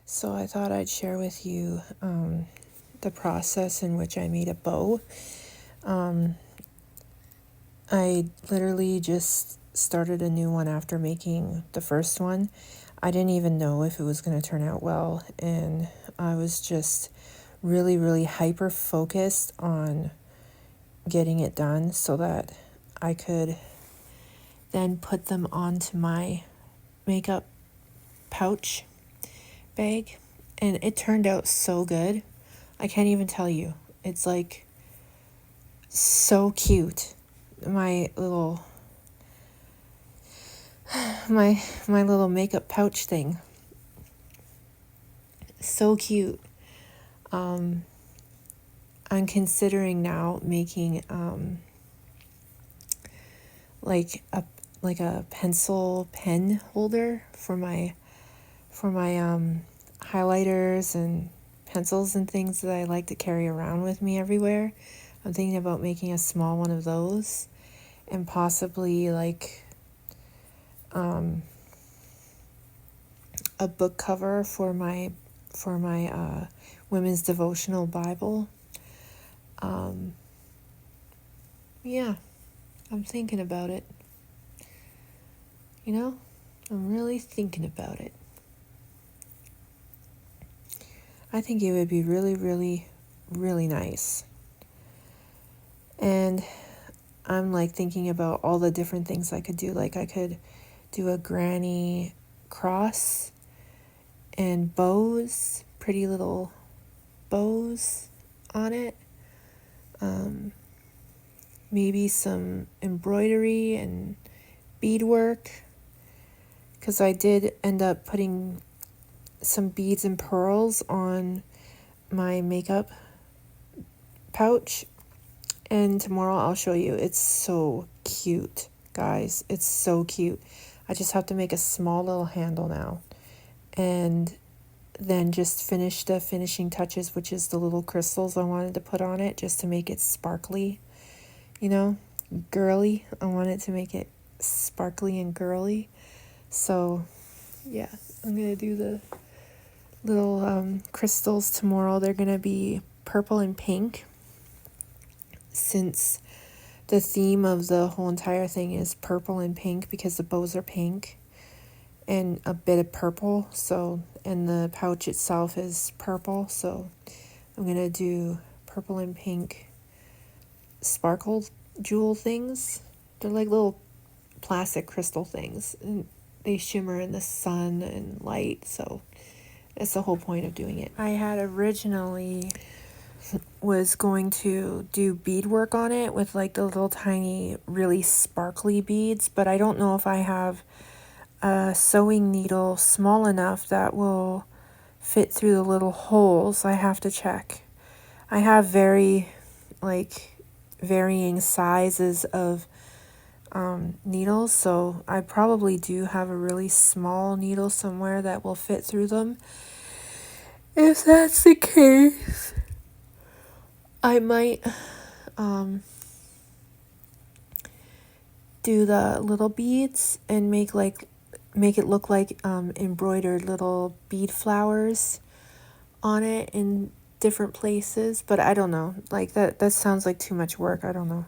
So I thought I'd share with you the process in which I made a bow. I literally just started a new one after making the first one. I didn't even know if it was going to turn out well, and I was just really, really hyper focused on getting it done so that I could then put them onto my makeup pouch bag, and it turned out so good. I can't even tell you. It's like so cute. My little my little makeup pouch thing. So cute. I'm considering now making like a pencil pen holder for my highlighters and pencils and things that I like to carry around with me everywhere. I'm thinking about making a small one of those, and possibly like a book cover for my women's devotional Bible. Yeah, I'm thinking about it. You know, I'm really thinking about it. I think it would be really, really, really nice. And I'm like thinking about all the different things I could do. Like I could do a granny cross and bows, pretty little bows on it. maybe some embroidery and beadwork, because I did end up putting some beads and pearls on my makeup pouch, and tomorrow I'll show you. It's so cute, guys. It's so cute. I just have to make a small little handle now, and then just finish the finishing touches, which is the little crystals I wanted to put on it just to make it sparkly, you know, girly. I wanted to make it sparkly and girly. So yeah, I'm gonna do the little crystals tomorrow. They're gonna be purple and pink, since the theme of the whole entire thing is purple and pink, because the bows are pink and a bit of purple. So, and the pouch itself is purple. So I'm gonna do purple and pink sparkle jewel things. They're like little plastic crystal things, and they shimmer in the sun and light. So that's the whole point of doing it. I had originally was going to do beadwork on it with like the little tiny, really sparkly beads, but I don't know if I have a sewing needle small enough that will fit through the little holes. I have to check. I have varying sizes of needles, so I probably do have a really small needle somewhere that will fit through them. If that's the case, I might do the little beads and make it look like embroidered little bead flowers on it in different places. But I don't know, like that sounds like too much work. I don't know.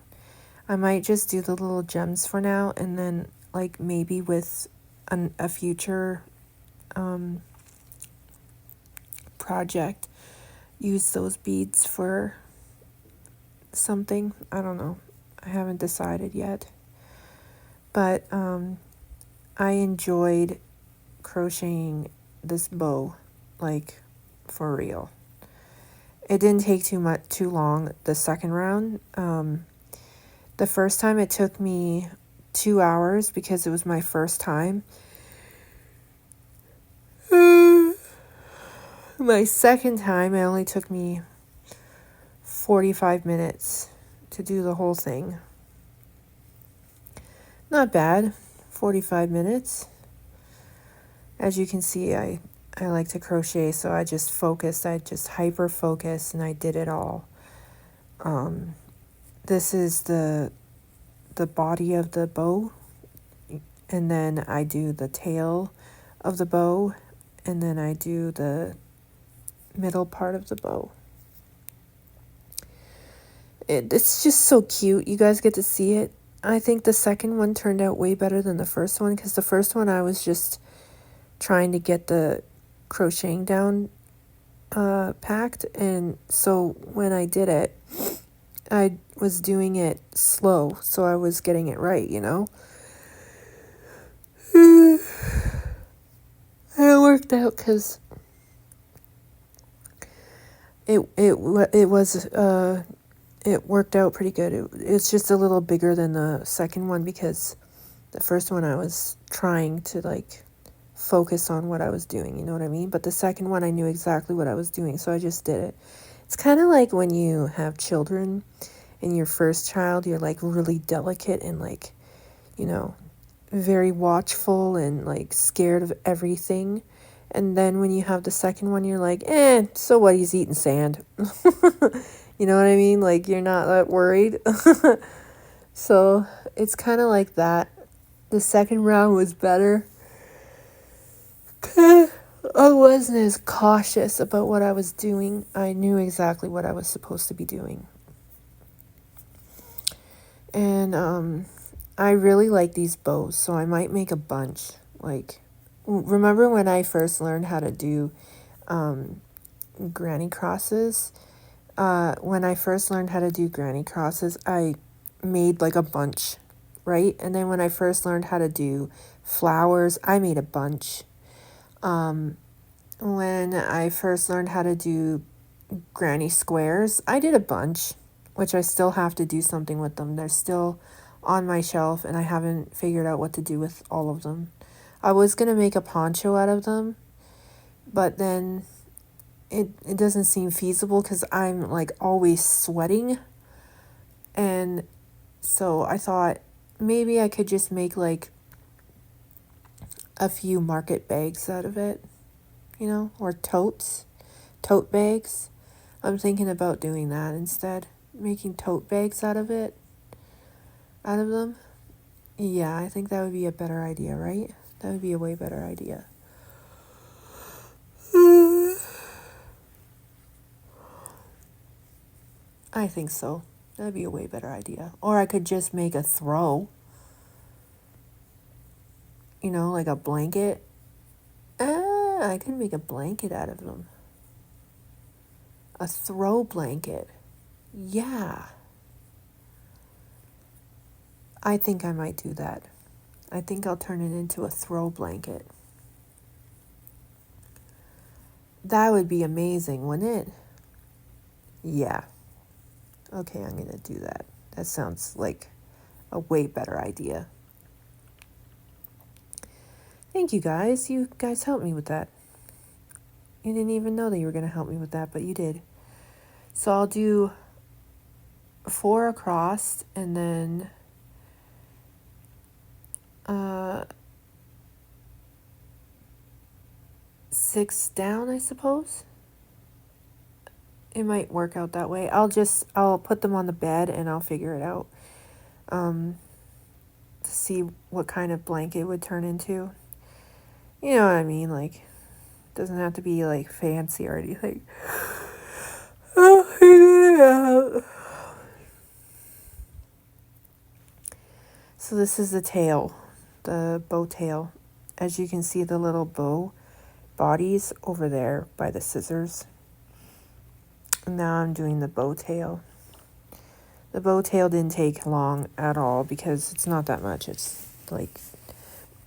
I might just do the little gems for now, and then like maybe with a future project use those beads for something. I don't know. I haven't decided yet. But I enjoyed crocheting this bow, like for real. It didn't take too long the second round. The first time it took me 2 hours because it was my first time. My second time, it only took me 45 minutes to do the whole thing. Not bad, 45 minutes. As you can see, I like to crochet, so I just hyper focused, and I did it all. This is the body of the bow, and then I do the tail of the bow, and then I do the middle part of the bow. It's just so cute. You guys get to see it. I think the second one turned out way better than the first one, because the first one I was just trying to get the crocheting down packed, and so when I did it, I was doing it slow, so I was getting it right, you know. And it worked out because it worked out pretty good. It's just a little bigger than the second one, because the first one I was trying to like focus on what I was doing, you know what I mean? But the second one I knew exactly what I was doing, so I just did it. It's kind of like when you have children and your first child, you're like really delicate and like, you know, very watchful and like scared of everything. And then when you have the second one, you're like, so what, he's eating sand. You know what I mean? Like, you're not that worried. So it's kind of like that. The second round was better. I wasn't as cautious about what I was doing. I knew exactly what I was supposed to be doing. And I really like these bows, so I might make a bunch. Like, remember when I first learned how to do granny crosses? When I first learned how to do granny crosses, I made like a bunch, right? And then when I first learned how to do flowers, I made a bunch. When I first learned how to do granny squares, I did a bunch. which I still have to do something with them. They're still on my shelf and I haven't figured out what to do with all of them. I was going to make a poncho out of them, but then it doesn't seem feasible because I'm like always sweating. And so I thought maybe I could just make like a few market bags out of it, or tote bags. I'm thinking about doing that instead, making tote bags out of them. Yeah, I think that would be a better idea, right? That would be a way better idea. I think so. That'd be a way better idea. Or I could just make a throw, like a blanket. I could make a blanket out of them. A throw blanket. Yeah. I think I might do that. I think I'll turn it into a throw blanket. That would be amazing, wouldn't it? Yeah. Okay, I'm going to do that. That sounds like a way better idea. Thank you guys. You guys helped me with that. You didn't even know that you were going to help me with that, but you did. So I'll do 4 across and then 6 down, I suppose. It might work out that way. I'll put them on the bed and I'll figure it out. To see what kind of blanket it would turn into. You know what I mean? Like, it doesn't have to be like fancy or anything. I'll figure it out. So this is the tail, the bow tail. As you can see, the little bow bodies over there by the scissors. And now I'm doing the bow tail. The bow tail didn't take long at all because it's not that much. It's like,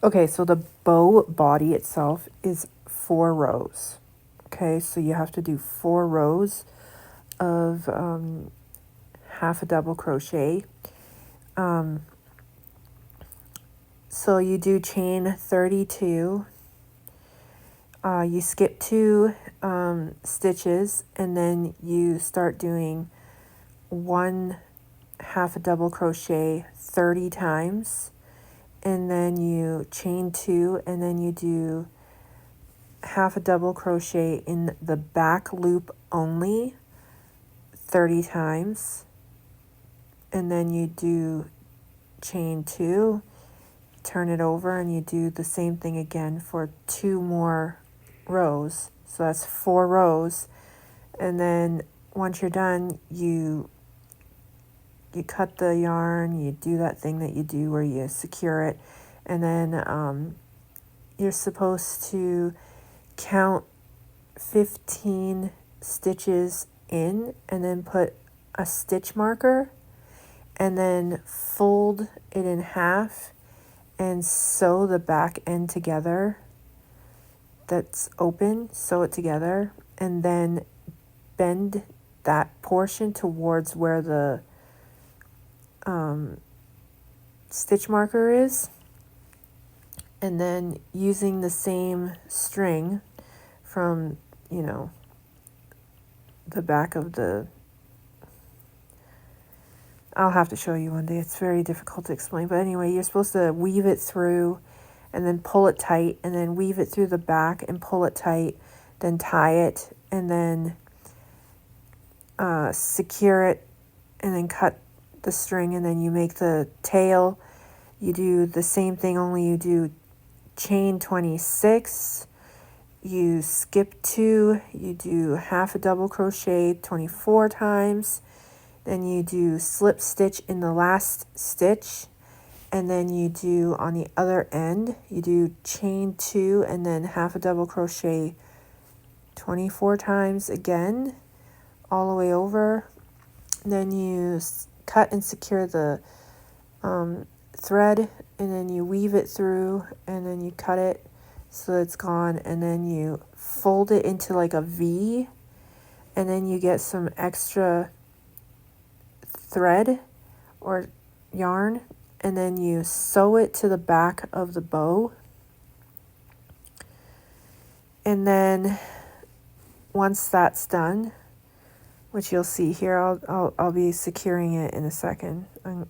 okay, so the bow body itself is 4 rows. Okay, so you have to do 4 rows of half a double crochet. So you do chain 32. You skip 2 stitches and then you start doing 1 half a double crochet 30 times, and then you chain 2 and then you do half a double crochet in the back loop only 30 times, and then you do chain 2, turn it over, and you do the same thing again for 2 more rows. So that's 4 rows, and then once you're done, you cut the yarn, you do that thing that you do where you secure it, and then you're supposed to count 15 stitches in and then put a stitch marker and then fold it in half and sew the back end together that's open, sew it together, and then bend that portion towards where the stitch marker is, and then using the same string from the back of the, I'll have to show you one day, it's very difficult to explain, but anyway, you're supposed to weave it through and then pull it tight, and then weave it through the back and pull it tight, then tie it, and then secure it, and then cut the string, and then you make the tail. You do the same thing, only you do chain 26, you skip 2, you do half a double crochet 24 times, then you do slip stitch in the last stitch, and then you do on the other end, you do chain 2 and then half a double crochet 24 times again, all the way over. Then you cut and secure the thread, and then you weave it through, and then you cut it so it's gone, and then you fold it into like a V, and then you get some extra thread or yarn, and then you sew it to the back of the bow. And then once that's done, which you'll see here, I'll be securing it in a second. I'm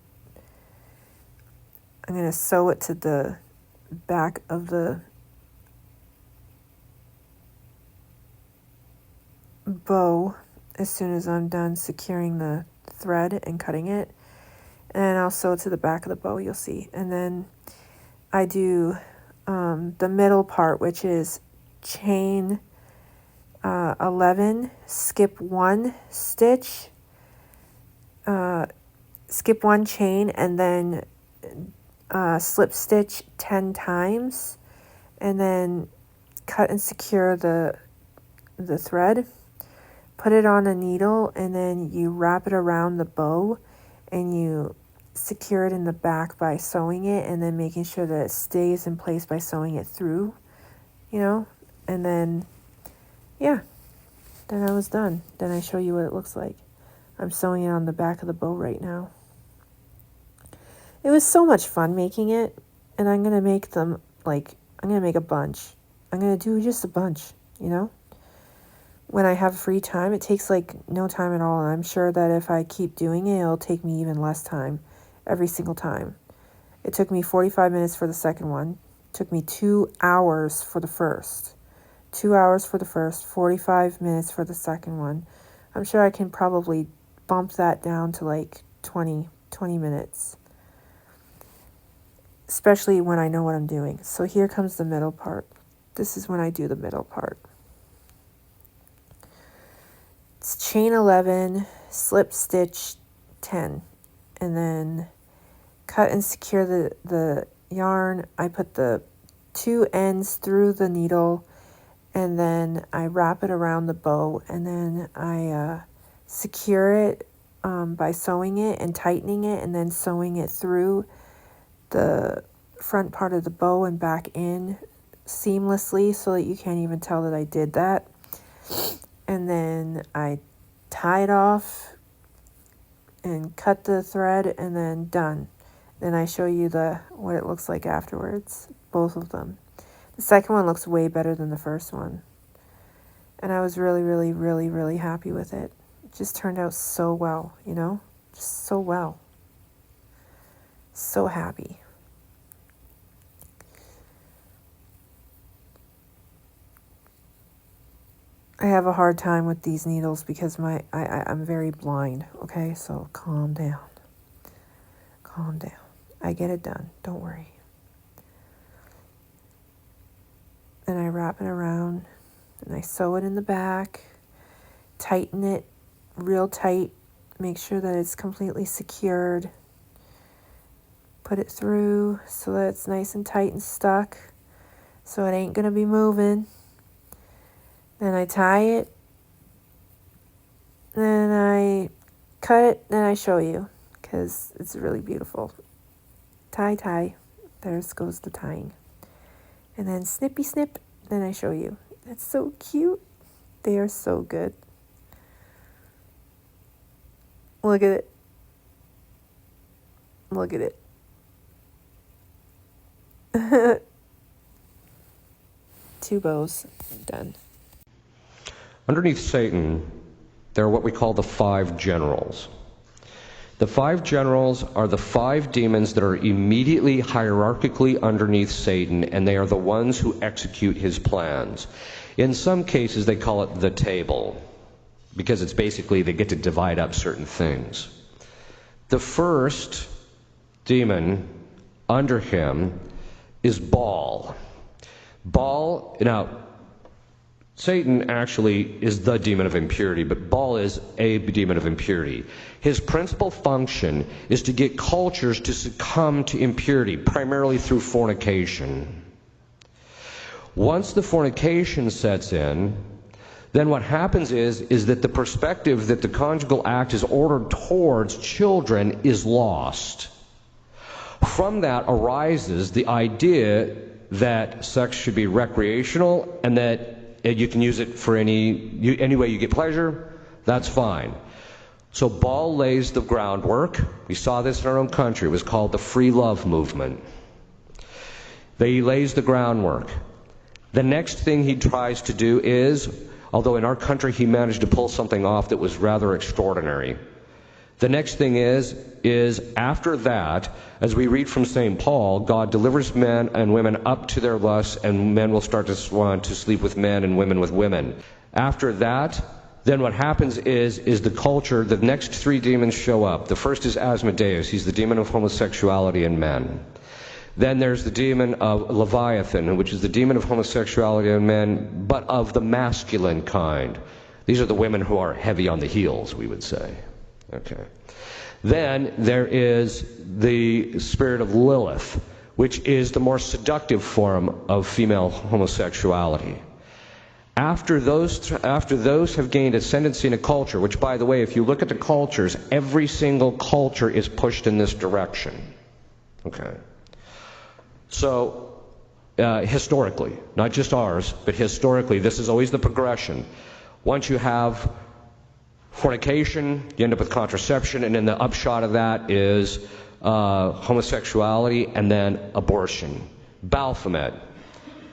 going to sew it to the back of the bow as soon as I'm done securing the thread and cutting it. And I'll sew it to the back of the bow, you'll see. And then I do the middle part, which is chain 11, skip 1 stitch, skip 1 chain, and then slip stitch 10 times, and then cut and secure the thread. Put it on a needle, and then you wrap it around the bow, and you secure it in the back by sewing it, and then making sure that it stays in place by sewing it through, and then, yeah, then I was done. Then I show you what it looks like. I'm sewing it on the back of the bow right now. It was so much fun making it, and I'm going to make them, I'm going to make a bunch. I'm going to do just a bunch, When I have free time, it takes no time at all. And I'm sure that if I keep doing it, it'll take me even less time every single time. It took me 45 minutes for the second one. It took me 2 hours for the first. 2 hours for the first, 45 minutes for the second one. I'm sure I can probably bump that down to 20 minutes. Especially when I know what I'm doing. So here comes the middle part. This is when I do the middle part. It's chain 11, slip stitch 10, and then cut and secure the yarn. I put the 2 ends through the needle, and then I wrap it around the bow, and then I secure it by sewing it and tightening it, and then sewing it through the front part of the bow and back in seamlessly so that you can't even tell that I did that. And then I tie it off and cut the thread, and then done. Then I show you what it looks like afterwards, both of them. The second one looks way better than the first one. And I was really, really, really, really happy with it. It just turned out so well, Just so well. So happy. I have a hard time with these needles because I'm very blind, okay? So calm down. Calm down. I get it done. Don't worry. Then I wrap it around, and I sew it in the back, tighten it real tight, make sure that it's completely secured, put it through so that it's nice and tight and stuck, so it ain't gonna be moving. Then I tie it, then I cut it, then I show you, because it's really beautiful. Tie, there goes the tying. And then snippy snip, then I show you. It's so cute. They are so good. Look at it. Look at it. 2 bows, done. Underneath Satan, there are what we call the 5 generals. The 5 generals are the 5 demons that are immediately hierarchically underneath Satan, and they are the ones who execute his plans. In some cases, they call it the table, because it's basically they get to divide up certain things. The first demon under him is Baal. Baal, now, Satan actually is the demon of impurity, but Baal is a demon of impurity. His principal function is to get cultures to succumb to impurity, primarily through fornication. Once the fornication sets in, then what happens is that the perspective that the conjugal act is ordered towards children is lost. From that arises the idea that sex should be recreational and that you can use it for any way you get pleasure. That's fine. So Ball lays the groundwork. We saw this in our own country. It was called the free love movement. He lays the groundwork. The next thing he tries to do is, although in our country he managed to pull something off that was rather extraordinary. The next thing is after that, as we read from St. Paul, God delivers men and women up to their lusts, and men will start to want to sleep with men and women with women. After that, then what happens is the culture, the next three demons show up. The first is Asmodeus. He's the demon of homosexuality in men. Then there's the demon of Leviathan, which is the demon of homosexuality in men, but of the masculine kind. These are the women who are heavy on the heels, we would say. Okay. Then there is the spirit of Lilith, which is the more seductive form of female homosexuality. After those have gained ascendancy in a culture, which, by the way, if you look at the cultures, every single culture is pushed in this direction. Okay. So, historically, not just ours, but historically, this is always the progression. Once you have fornication, you end up with contraception, and then the upshot of that is homosexuality and then abortion. Baphomet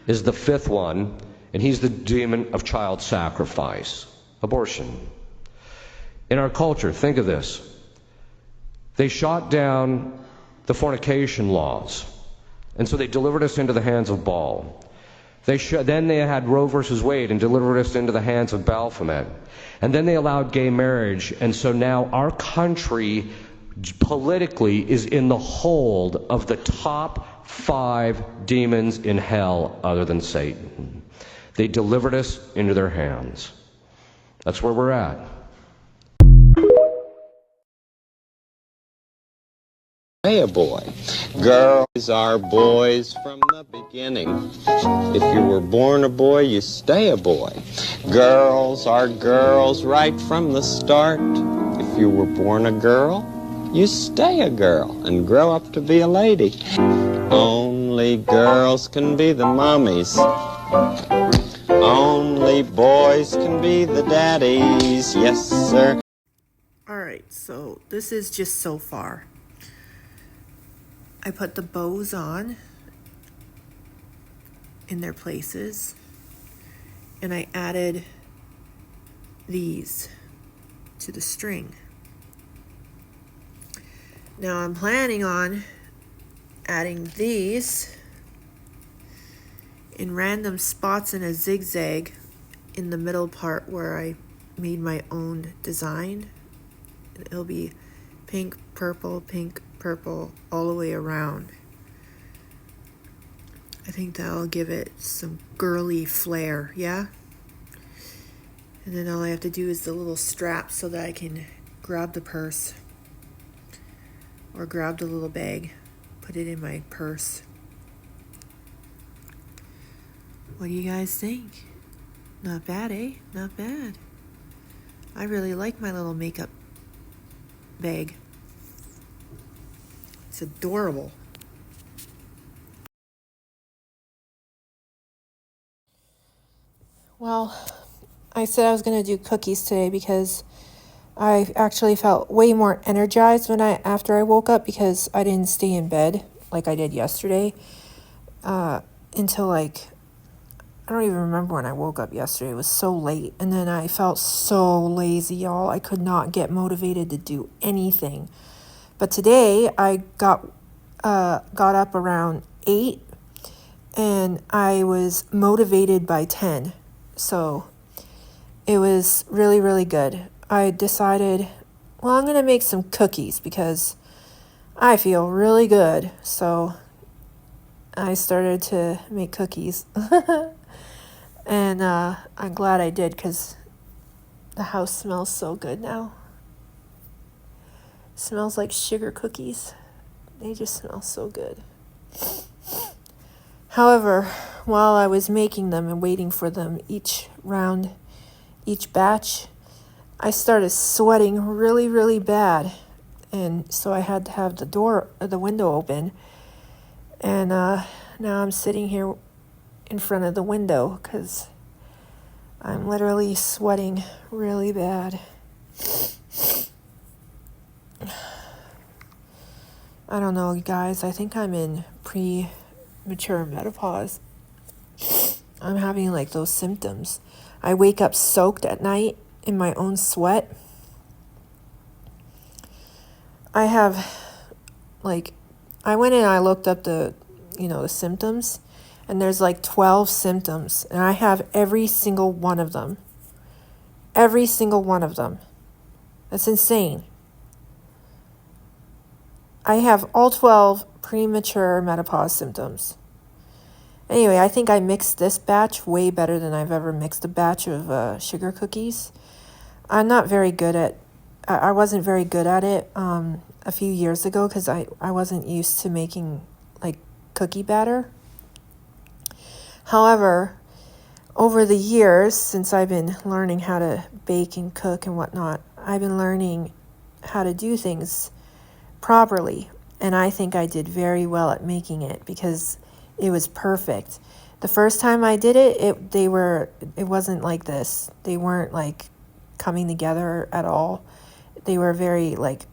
is the fifth one, and he's the demon of child sacrifice, abortion. In our culture, think of this. They shot down the fornication laws, and so they delivered us into the hands of Baal. Then they had Roe versus Wade and delivered us into the hands of Baphomet. And then they allowed gay marriage, and so now our country politically is in the hold of the top 5 demons in hell other than Satan. They delivered us into their hands. That's where we're at. Stay a boy. Girls are boys from the beginning. If you were born a boy, you stay a boy. Girls are girls right from the start. If you were born a girl, you stay a girl and grow up to be a lady. Only girls can be the mommies. Only boys can be the daddies. Yes, sir. Alright, so this is just so far. I put the bows on in their places, and I added these to the string. Now I'm planning on adding these in random spots in a zigzag in the middle part where I made my own design. It'll be pink, purple, all the way around. I think that'll give it some girly flair, yeah? And then all I have to do is the little strap so that I can grab the purse or grab the little bag, put it in my purse. What do you guys think? Not bad, eh? Not bad. I really like my little makeup bag. It's adorable. Well, I said I was going to do cookies today because I actually felt way more energized after I woke up, because I didn't stay in bed like I did yesterday until I don't even remember when I woke up yesterday. It was so late, and then I felt so lazy, y'all. I could not get motivated to do anything. But today I got up around 8, and I was motivated by 10. So it was really, really good. I decided, well, I'm going to make some cookies because I feel really good. So I started to make cookies. And I'm glad I did, because the house smells so good now. It smells like sugar cookies. They just smell so good. However, while I was making them and waiting for them each batch, I started sweating really, really bad. And so I had to have the window open. And now I'm sitting here in front of the window because I'm literally sweating really bad. I don't know, guys. I think I'm in premature menopause. I'm having like those symptoms. I wake up soaked at night in my own sweat. I have like, I went and I looked up the symptoms, and there's like 12 symptoms, and I have every single one of them. Every single one of them. That's insane. I have all 12 premature menopause symptoms. Anyway, I think I mixed this batch way better than I've ever mixed a batch of sugar cookies. I'm not very good at, I wasn't very good at it a few years ago because I wasn't used to making like cookie batter. However, over the years, since I've been learning how to bake and cook and whatnot, I've been learning how to do things properly. And I think I did very well at making it because it was perfect. The first time I did it, it wasn't like this. They weren't like coming together at all. They were very like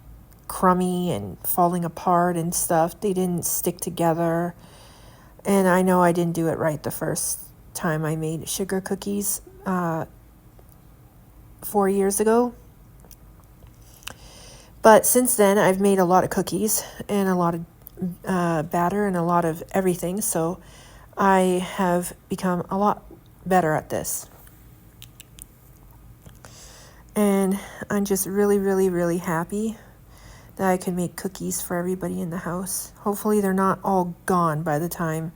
crummy and falling apart and stuff. They didn't stick together. And I know I didn't do it right the first time I made sugar cookies 4 years ago. But since then, I've made a lot of cookies and a lot of batter and a lot of everything. So I have become a lot better at this. And I'm just really, really, really happy that I can make cookies for everybody in the house. Hopefully they're not all gone by the time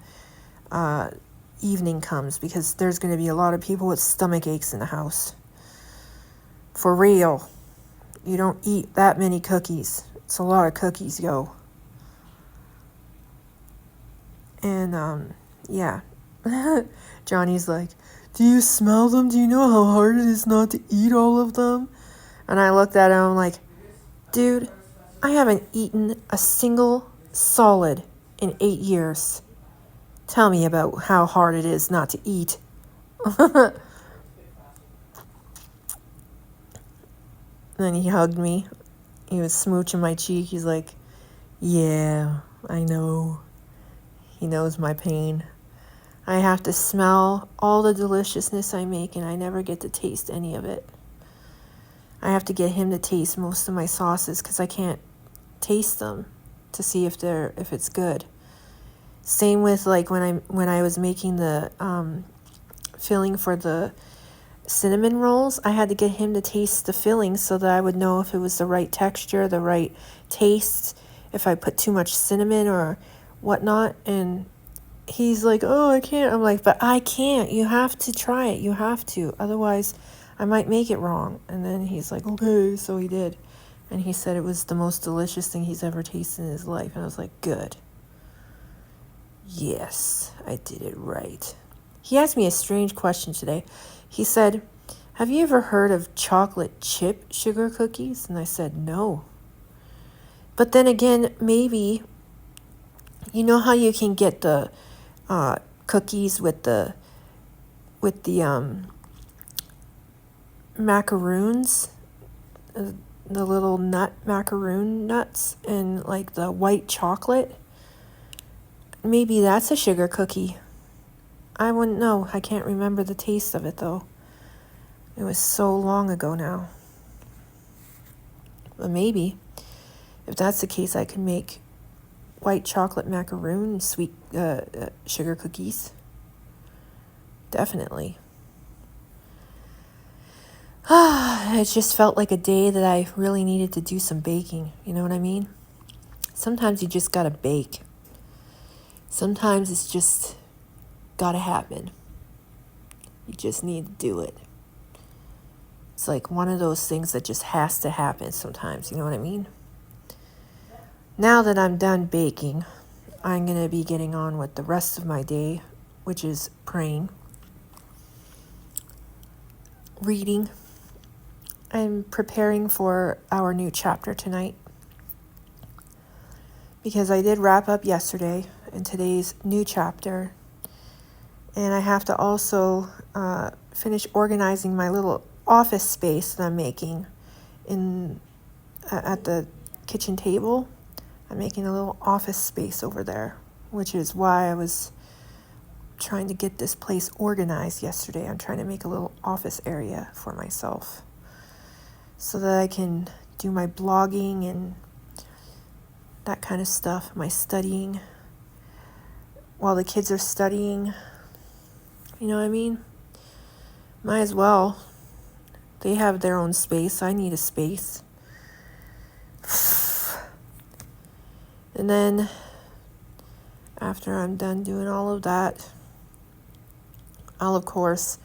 evening comes, because there's going to be a lot of people with stomach aches in the house. For real. You don't eat that many cookies. It's a lot of cookies, yo. And, yeah. Johnny's like, do you smell them? Do you know how hard it is not to eat all of them? And I looked at him, I'm like, dude, I haven't eaten a single solid in 8 years. Tell me about how hard it is not to eat. Then he hugged me. He was smooching my cheek. He's like, yeah, I know. He knows my pain. I have to smell all the deliciousness I make, and I never get to taste any of it. I have to get him to taste most of my sauces because I can't taste them to see if it's good. Same with like when I was making the filling for the cinnamon rolls, I had to get him to taste the filling so that I would know if it was the right texture, the right taste, if I put too much cinnamon or whatnot. And he's like, oh, I can't. I'm like, but I can't. You have to try it. You have to. Otherwise, I might make it wrong. And then he's like, okay. So he did. And he said it was the most delicious thing he's ever tasted in his life. And I was like, good. Yes, I did it right. He asked me a strange question today. He said, have you ever heard of chocolate chip sugar cookies? And I said, no. But then again, maybe, you know how you can get the cookies with the macaroons, the little macaroon nuts, and like the white chocolate? Maybe that's a sugar cookie. I wouldn't know. I can't remember the taste of it, though. It was so long ago now. But maybe, if that's the case, I can make white chocolate macaroon sweet sugar cookies. Definitely. It just felt like a day that I really needed to do some baking. You know what I mean? Sometimes you just gotta bake. Sometimes it's just gotta happen. You just need to do it. It's like one of those things that just has to happen sometimes, you know what I mean? Now that I'm done baking, I'm going to be getting on with the rest of my day, which is praying, reading, and preparing for our new chapter tonight. Because I did wrap up yesterday in today's new chapter. And I have to also finish organizing my little office space that I'm making at the kitchen table. I'm making a little office space over there, which is why I was trying to get this place organized yesterday. I'm trying to make a little office area for myself so that I can do my blogging and that kind of stuff, my studying, while the kids are studying. You know what I mean? Might as well. They have their own space. I need a space. And then, after I'm done doing all of that, I'll, of course,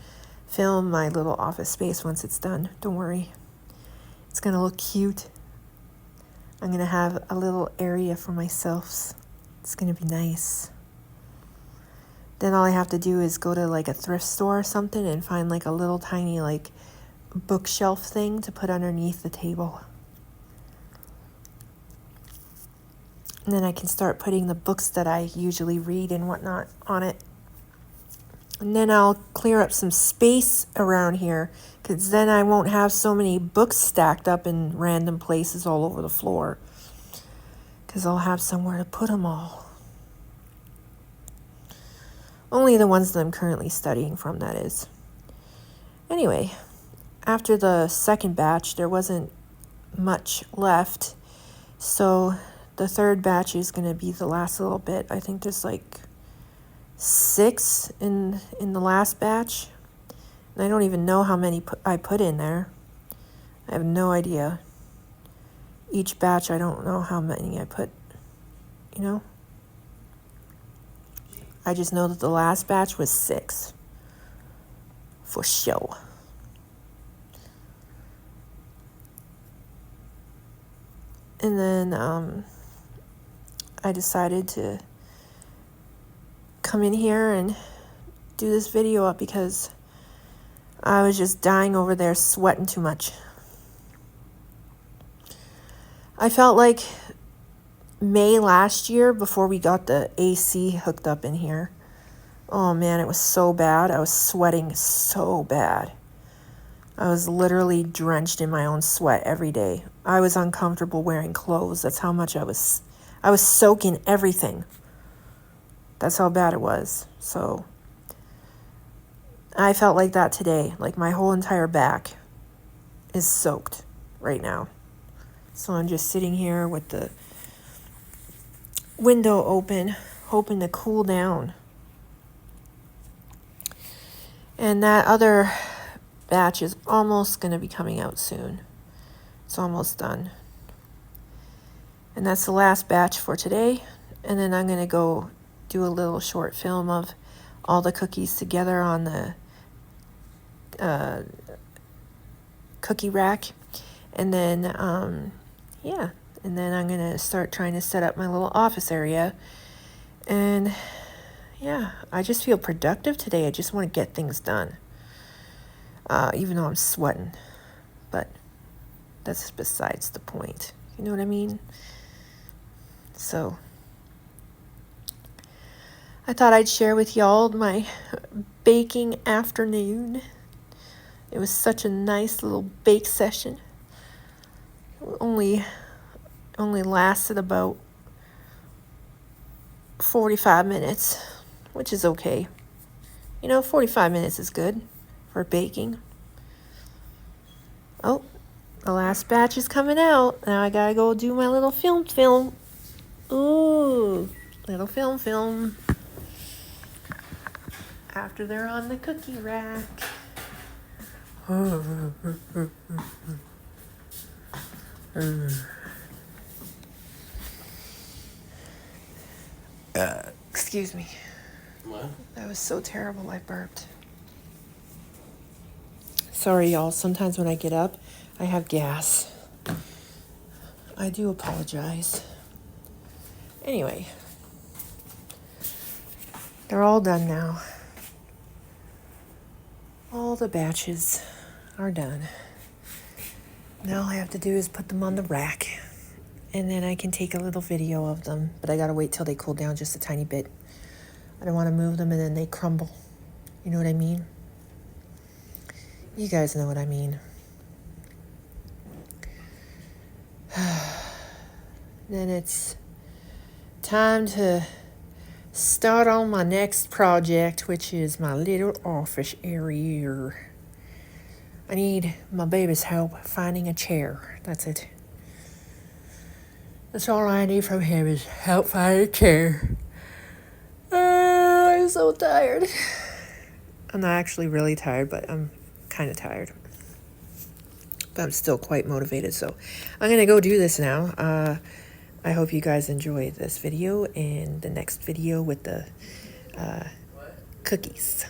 film my little office space once it's done. Don't worry. It's going to look cute. I'm going to have a little area for myself. It's going to be nice. Then all I have to do is go to like a thrift store or something and find like a little tiny like bookshelf thing to put underneath the table. And then I can start putting the books that I usually read and whatnot on it. And then I'll clear up some space around here, because then I won't have so many books stacked up in random places all over the floor. Because I'll have somewhere to put them all. Only the ones that I'm currently studying from, that is. Anyway, after the second batch, there wasn't much left. So the third batch is going to be the last little bit. I think there's like 6 in the last batch. And I don't even know how many I put in there. I have no idea. Each batch, I don't know how many I put, you know. I just know that the last batch was 6. For sure. And then I decided to come in here and do this video up because I was just dying over there sweating too much. I felt like May last year, before we got the AC hooked up in here. Oh man, it was so bad. I was sweating so bad. I was literally drenched in my own sweat every day. I was uncomfortable wearing clothes. That's how much I was soaking everything. That's how bad it was. So I felt like that today. Like my whole entire back is soaked right now. So I'm just sitting here with the window open, hoping to cool down. And that other batch is almost going to be coming out soon. It's almost done. And that's the last batch for today. And then I'm going to go do a little short film of all the cookies together on the cookie rack. And then, and then I'm going to start trying to set up my little office area. And yeah, I just feel productive today. I just want to get things done. Even though I'm sweating. But that's besides the point. You know what I mean? So I thought I'd share with y'all my baking afternoon. It was such a nice little bake session. It only lasted about 45 minutes, which is okay. 45 minutes is good for baking. Oh, the last batch is coming out. Now I gotta go do my little film. Ooh, little film. After they're on the cookie rack. Excuse me. What? That was so terrible, I burped. Sorry, y'all. Sometimes when I get up, I have gas. I do apologize. Anyway. They're all done now. All the batches are done. Now all I have to do is put them on the rack. And then I can take a little video of them. But I gotta wait till they cool down just a tiny bit. I don't want to move them and then they crumble. You know what I mean? You guys know what I mean. Then it's time to start on my next project, which is my little office area. I need my baby's help finding a chair. That's it. That's all I need from him is help find a chair. I'm so tired. I'm not actually really tired, but I'm kind of tired. But I'm still quite motivated, so I'm going to go do this now. I hope you guys enjoy this video and the next video with the cookies.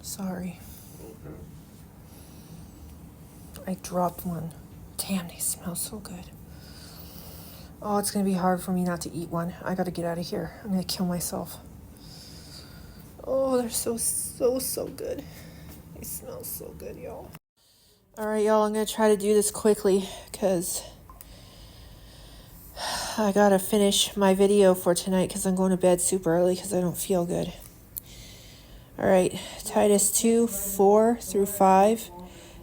Sorry. I dropped one. Damn, they smell so good. Oh, it's going to be hard for me not to eat one. I got to get out of here. I'm going to kill myself. Oh, they're so good. They smell so good, y'all. All right, y'all, I'm going to try to do this quickly because I got to finish my video for tonight because I'm going to bed super early because I don't feel good. All right, Titus 2:4-5.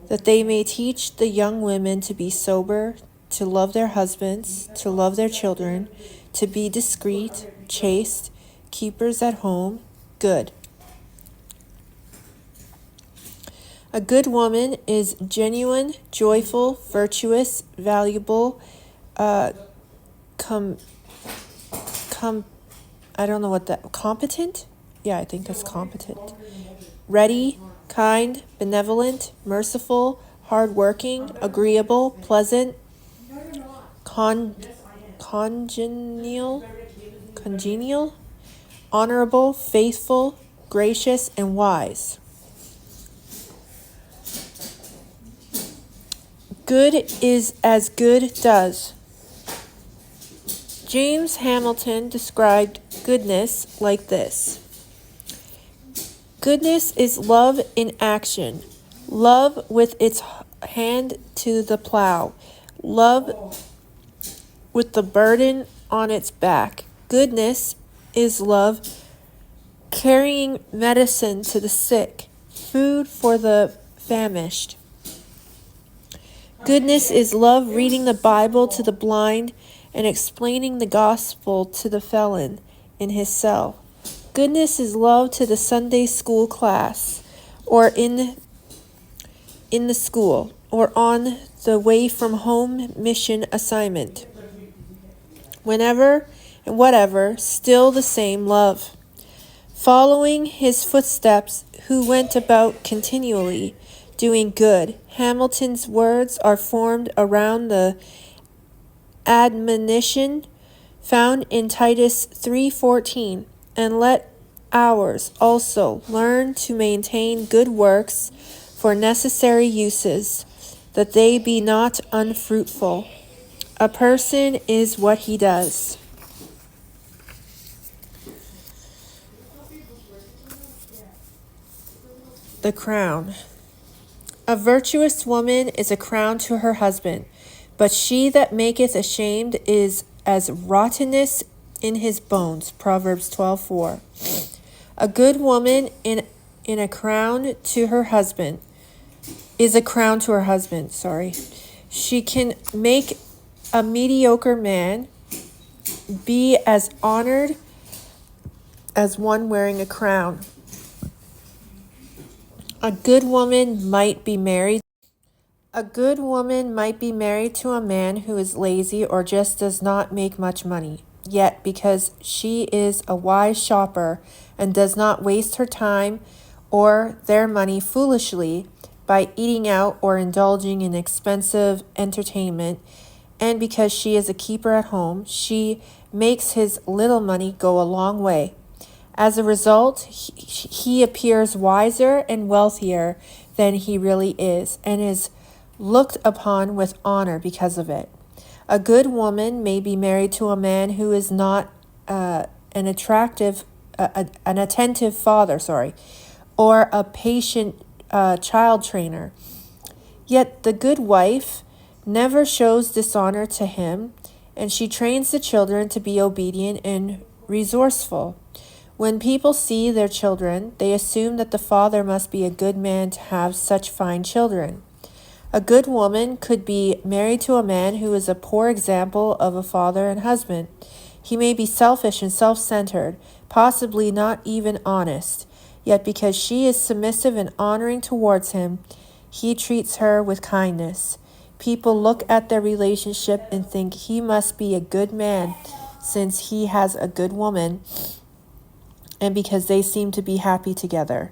That they may teach the young women to be sober, to love their husbands, to love their children, to be discreet, chaste, keepers at home, good. A good woman is genuine, joyful, virtuous, valuable, I don't know what that, competent? Yeah, I think that's competent. Ready, kind, benevolent, merciful, hardworking, agreeable, pleasant, congenial, honorable, faithful, gracious, and wise. Good is as good does. James Hamilton described goodness like this. Goodness is love in action, love with its hand to the plow, love with the burden on its back. Goodness is love carrying medicine to the sick, food for the famished. Goodness is love reading the Bible to the blind and explaining the gospel to the felon in his cell. Goodness is love to the Sunday school class, or in the school, or on the way from home mission assignment. Whenever and whatever, still the same love. Following his footsteps, who went about continually doing good. Hamilton's words are formed around the admonition found in Titus 3:14. And let ours also learn to maintain good works for necessary uses, that they be not unfruitful. A person is what he does. The crown. A virtuous woman is a crown to her husband, but she that maketh ashamed is as rottenness in his bones. Proverbs 12:4. A good woman in a crown to her husband is a crown to her husband. She can make a mediocre man be as honored as one wearing a crown. A good woman might be married. A good woman might be married to a man who is lazy or just does not make much money. Yet, because she is a wise shopper and does not waste her time or their money foolishly by eating out or indulging in expensive entertainment, and because she is a keeper at home, she makes his little money go a long way. As a result, he appears wiser and wealthier than he really is, and is looked upon with honor because of it. A good woman may be married to a man who is not an attentive father, or a patient child trainer. Yet the good wife never shows dishonor to him, and she trains the children to be obedient and resourceful. When people see their children, they assume that the father must be a good man to have such fine children. A good woman could be married to a man who is a poor example of a father and husband. He may be selfish and self-centered, possibly not even honest, yet because she is submissive and honoring towards him, he treats her with kindness. People look at their relationship and think he must be a good man since he has a good woman and because they seem to be happy together.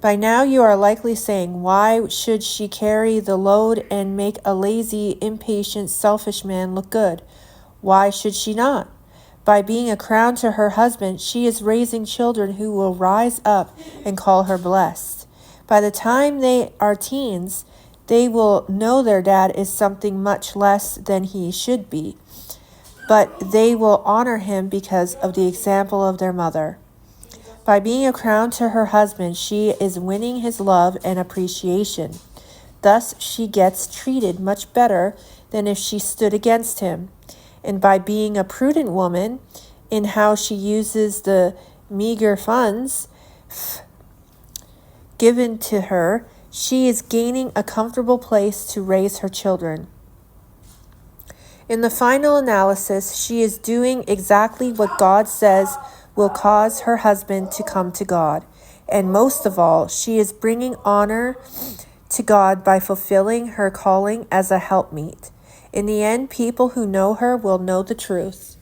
By now you are likely saying, why should she carry the load and make a lazy, impatient, selfish man look good? Why should she not? By being a crown to her husband, she is raising children who will rise up and call her blessed. By the time they are teens, they will know their dad is something much less than he should be, but they will honor him because of the example of their mother. By being a crown to her husband, she is winning his love and appreciation. Thus, she gets treated much better than if she stood against him. And by being a prudent woman in how she uses the meager funds given to her, she is gaining a comfortable place to raise her children. In the final analysis, she is doing exactly what God says will cause her husband to come to God. And most of all, she is bringing honor to God by fulfilling her calling as a helpmeet. In the end, people who know her will know the truth.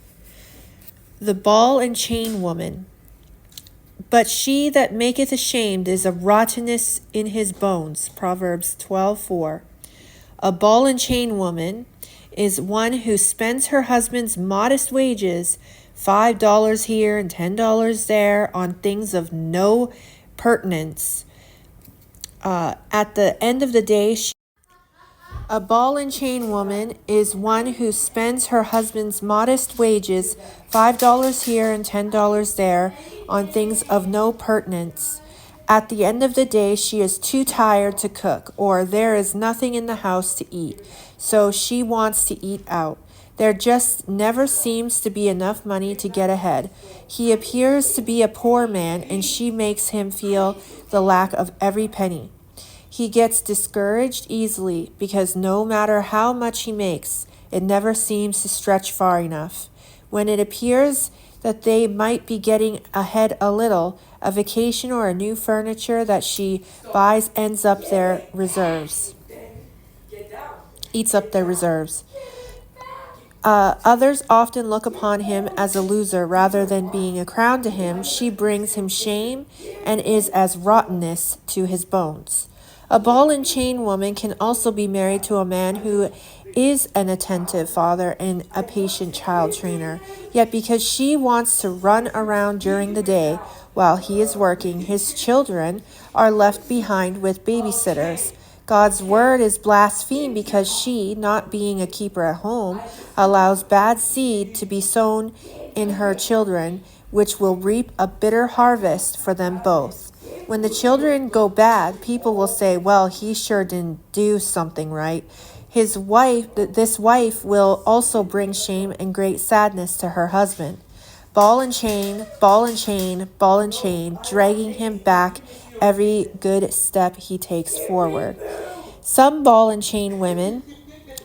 The ball and chain woman. But she that maketh ashamed is a rottenness in his bones. Proverbs 12:4. A ball and chain woman is one who spends her husband's modest wages, $5 here and $10 there, on things of no pertinence. At the end of the day, a ball and chain woman is one who spends her husband's modest wages, $5 here and $10 there, on things of no pertinence. At the end of the day, she is too tired to cook, or there is nothing in the house to eat, so she wants to eat out. There just never seems to be enough money to get ahead. He appears to be a poor man, and she makes him feel the lack of every penny. He gets discouraged easily because no matter how much he makes, it never seems to stretch far enough. When it appears that they might be getting ahead a little, a vacation or a new furniture that she buys eats up their reserves. Others often look upon him as a loser rather than being a crown to him. She brings him shame and is as rottenness to his bones. A ball and chain woman can also be married to a man who is an attentive father and a patient child trainer. Yet because she wants to run around during the day while he is working, his children are left behind with babysitters. God's word is blasphemed because she, not being a keeper at home, allows bad seed to be sown in her children, which will reap a bitter harvest for them both. When the children go bad, people will say, well, he sure didn't do something right. This wife will also bring shame and great sadness to her husband. Ball and chain, ball and chain, ball and chain, dragging him back every good step he takes forward. Some ball and chain women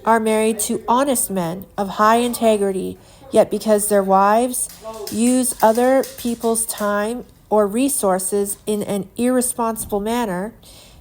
are married to honest men of high integrity, yet because their wives use other people's time or resources in an irresponsible manner,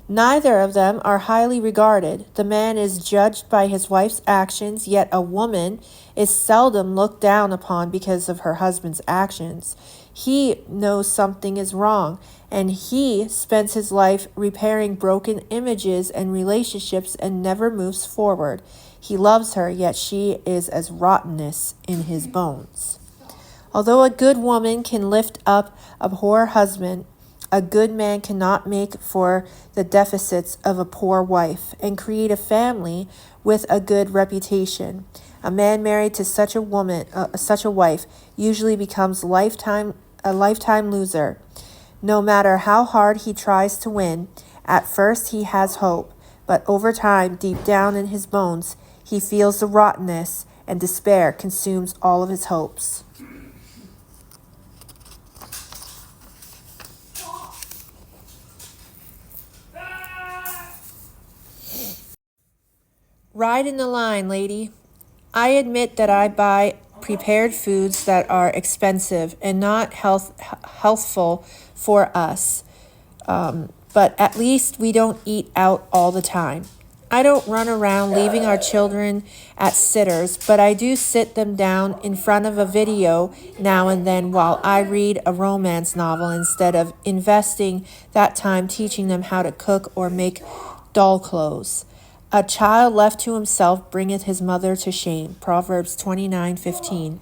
neither of them are highly regarded. The man is judged by his wife's actions, yet a woman is seldom looked down upon because of her husband's actions. He knows something is wrong, and he spends his life repairing broken images and relationships and never moves forward. He loves her, yet she is as rottenness in his bones. Although a good woman can lift up a poor husband, a good man cannot make for the deficits of a poor wife and create a family with a good reputation. A man married to such a wife, usually becomes a lifetime loser. No matter how hard he tries to win, at first he has hope, but over time, deep down in his bones, he feels the rottenness, and despair consumes all of his hopes. right in the line, lady. I admit that I buy prepared foods that are expensive and not healthful for us. But at least we don't eat out all the time. I don't run around leaving our children at sitters, but I do sit them down in front of a video now and then while I read a romance novel instead of investing that time teaching them how to cook or make doll clothes. A child left to himself bringeth his mother to shame. Proverbs 29:15.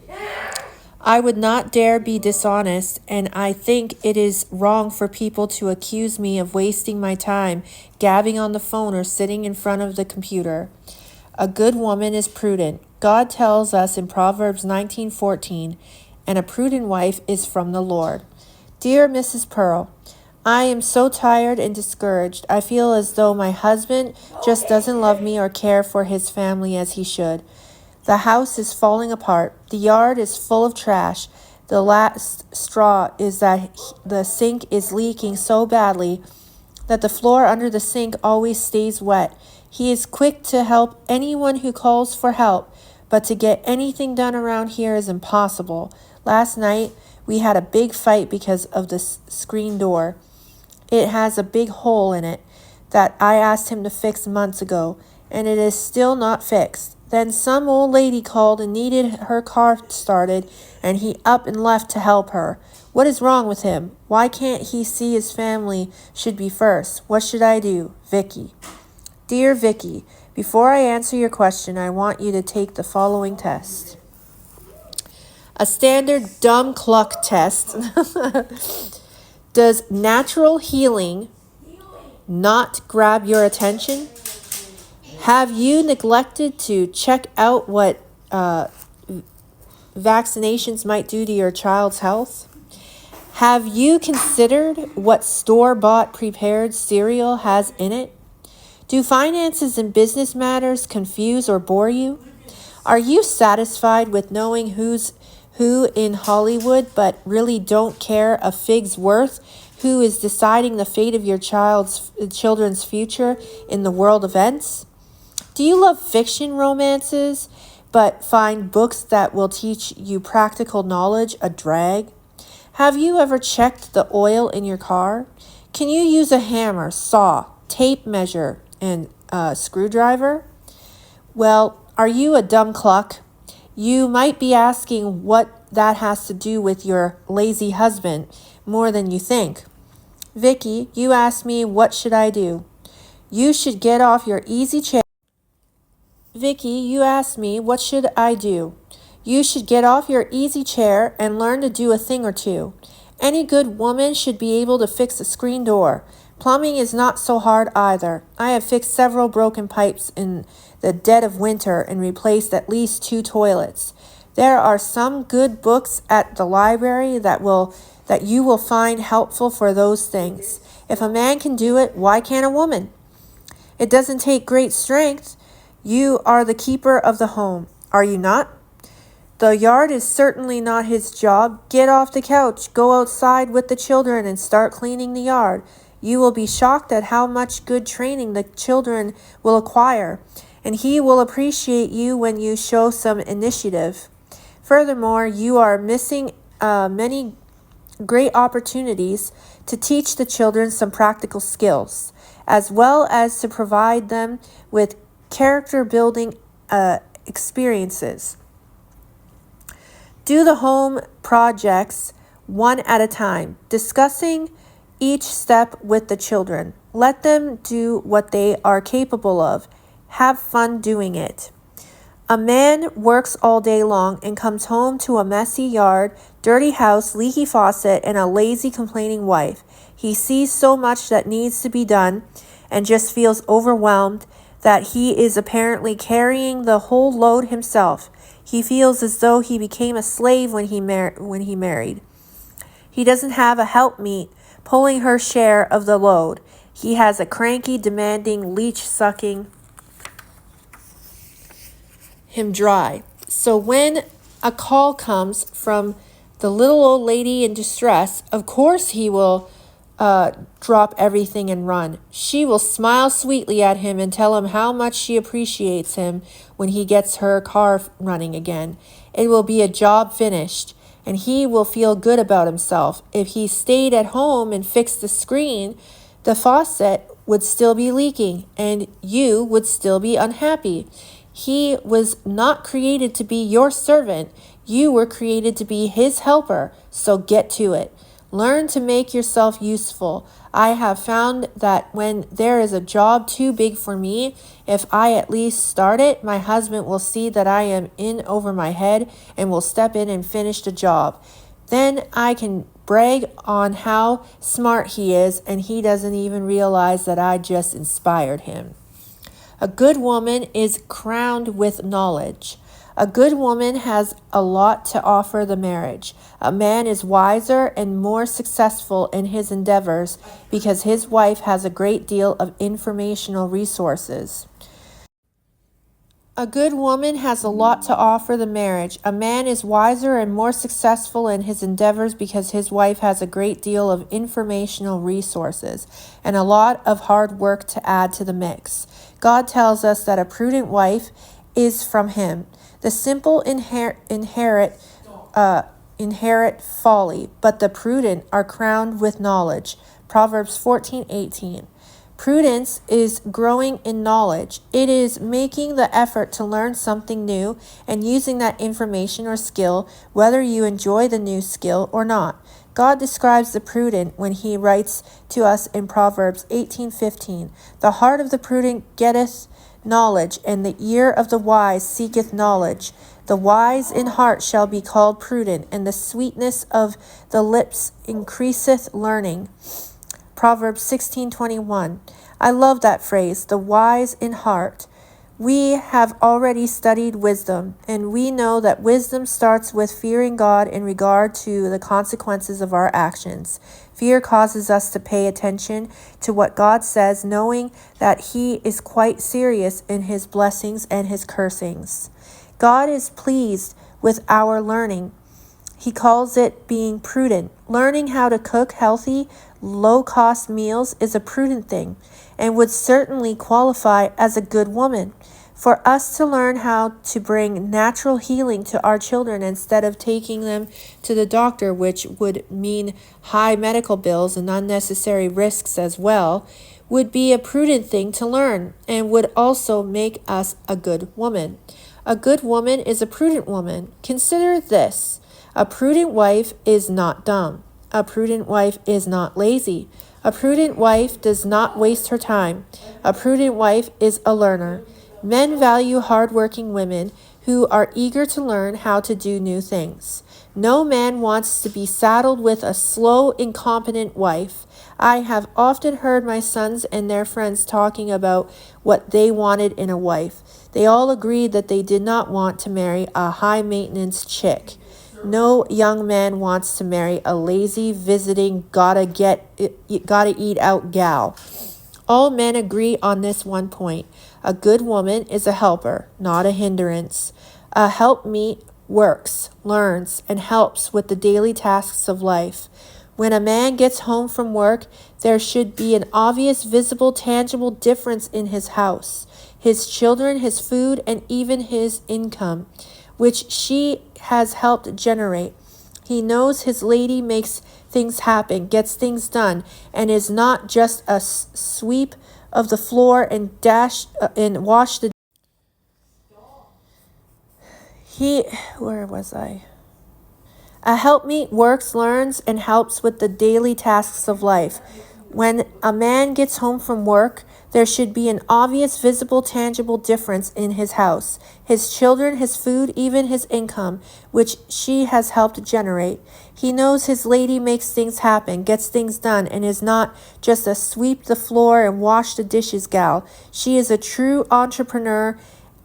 I would not dare be dishonest, and I think it is wrong for people to accuse me of wasting my time gabbing on the phone or sitting in front of the computer. A good woman is prudent. God tells us in Proverbs 19:14, and a prudent wife is from the Lord. Dear Mrs. Pearl, I am so tired and discouraged. I feel as though my husband just doesn't love me or care for his family as he should. The house is falling apart. The yard is full of trash. The last straw is that the sink is leaking so badly that the floor under the sink always stays wet. He is quick to help anyone who calls for help, but to get anything done around here is impossible. Last night, we had a big fight because of the screen door. It has a big hole in it that I asked him to fix months ago, and it is still not fixed. Then some old lady called and needed her car started, and he up and left to help her. What is wrong with him? Why can't he see his family should be first? What should I do? Vicky. Dear Vicky, before I answer your question, I want you to take the following test. A standard dumb cluck test. Does natural healing not grab your attention? Have you neglected to check out what vaccinations might do to your child's health? Have you considered what store-bought prepared cereal has in it? Do finances and business matters confuse or bore you? Are you satisfied with knowing who's who in Hollywood but really don't care a fig's worth who is deciding the fate of your children's future in the world events? Do you love fiction romances, but find books that will teach you practical knowledge a drag? Have you ever checked the oil in your car? Can you use a hammer, saw, tape measure, and a screwdriver? Well, are you a dumb cluck? You might be asking what that has to do with your lazy husband more than you think. Vicky, you asked me what should I do? You should get off your easy chair. Vicky, you asked me, what should I do? You should get off your easy chair and learn to do a thing or two. Any good woman should be able to fix a screen door. Plumbing is not so hard either. I have fixed several broken pipes in the dead of winter and replaced at least 2 toilets. There are some good books at the library that you will find helpful for those things. If a man can do it, why can't a woman? It doesn't take great strength. You are the keeper of the home, are you not? The yard is certainly not his job. Get off the couch, go outside with the children and start cleaning the yard. You will be shocked at how much good training the children will acquire, and he will appreciate you when you show some initiative. Furthermore, you are missing many great opportunities to teach the children some practical skills, as well as to provide them with character-building experiences. Do the home projects one at a time, discussing each step with the children. Let them do what they are capable of. Have fun doing it. A man works all day long and comes home to a messy yard, dirty house, leaky faucet, and a lazy, complaining wife. He sees so much that needs to be done and just feels overwhelmed that he is apparently carrying the whole load himself. He feels as though he became a slave when he married. He doesn't have a helpmeet pulling her share of the load. He has a cranky, demanding leech sucking him dry. So when a call comes from the little old lady in distress, of course he will drop everything and run. She will smile sweetly at him and tell him how much she appreciates him when he gets her car running again. It will be a job finished, and he will feel good about himself. If he stayed at home and fixed the screen, the faucet would still be leaking, and you would still be unhappy. He was not created to be your servant. You were created to be his helper, so get to it. Learn to make yourself useful. I have found that when there is a job too big for me, if I at least start it, my husband will see that I am in over my head and will step in and finish the job. Then I can brag on how smart he is, and he doesn't even realize that I just inspired him. A good woman is crowned with knowledge. A good woman has a lot to offer the marriage. A man is wiser and more successful in his endeavors because his wife has a great deal of informational resources. A good woman has a lot to offer the marriage. A man is wiser and more successful in his endeavors because his wife has a great deal of informational resources and a lot of hard work to add to the mix. God tells us that a prudent wife is from him. The simple inherit folly, but the prudent are crowned with knowledge. Proverbs 14:18. Prudence is growing in knowledge. It is making the effort to learn something new and using that information or skill, whether you enjoy the new skill or not. God describes the prudent when he writes to us in Proverbs 18:15. The heart of the prudent getteth knowledge, and the ear of the wise seeketh knowledge. The wise in heart shall be called prudent, and the sweetness of the lips increaseth learning. Proverbs 16:21. I love that phrase, the wise in heart. We have already studied wisdom, and we know that wisdom starts with fearing God in regard to the consequences of our actions. Fear causes us to pay attention to what God says, knowing that he is quite serious in his blessings and his cursings. God is pleased with our learning. He calls it being prudent. Learning how to cook healthy, low-cost meals is a prudent thing and would certainly qualify as a good woman. For us to learn how to bring natural healing to our children instead of taking them to the doctor, which would mean high medical bills and unnecessary risks as well, would be a prudent thing to learn and would also make us a good woman. A good woman is a prudent woman. Consider this. A prudent wife is not dumb. A prudent wife is not lazy. A prudent wife does not waste her time. A prudent wife is a learner. Men value hardworking women who are eager to learn how to do new things. No man wants to be saddled with a slow, incompetent wife. I have often heard my sons and their friends talking about what they wanted in a wife. They all agreed that they did not want to marry a high-maintenance chick. No young man wants to marry a lazy, visiting, gotta eat out gal. All men agree on this one point. A good woman is a helper, not a hindrance. A helpmeet works, learns, and helps with the daily tasks of life. When a man gets home from work, there should be an obvious, visible, tangible difference in his house, his children, his food, and even his income, which she has helped generate. He knows his lady makes things happen, gets things done, and is not just a sweep of the floor and wash the. Where was I? A helpmeet works, learns, and helps with the daily tasks of life. When a man gets home from work, there should be an obvious, visible, tangible difference in his house, his children, his food, even his income, which she has helped generate. He knows his lady makes things happen, gets things done, and is not just a sweep the floor and wash the dishes gal. She is a true entrepreneur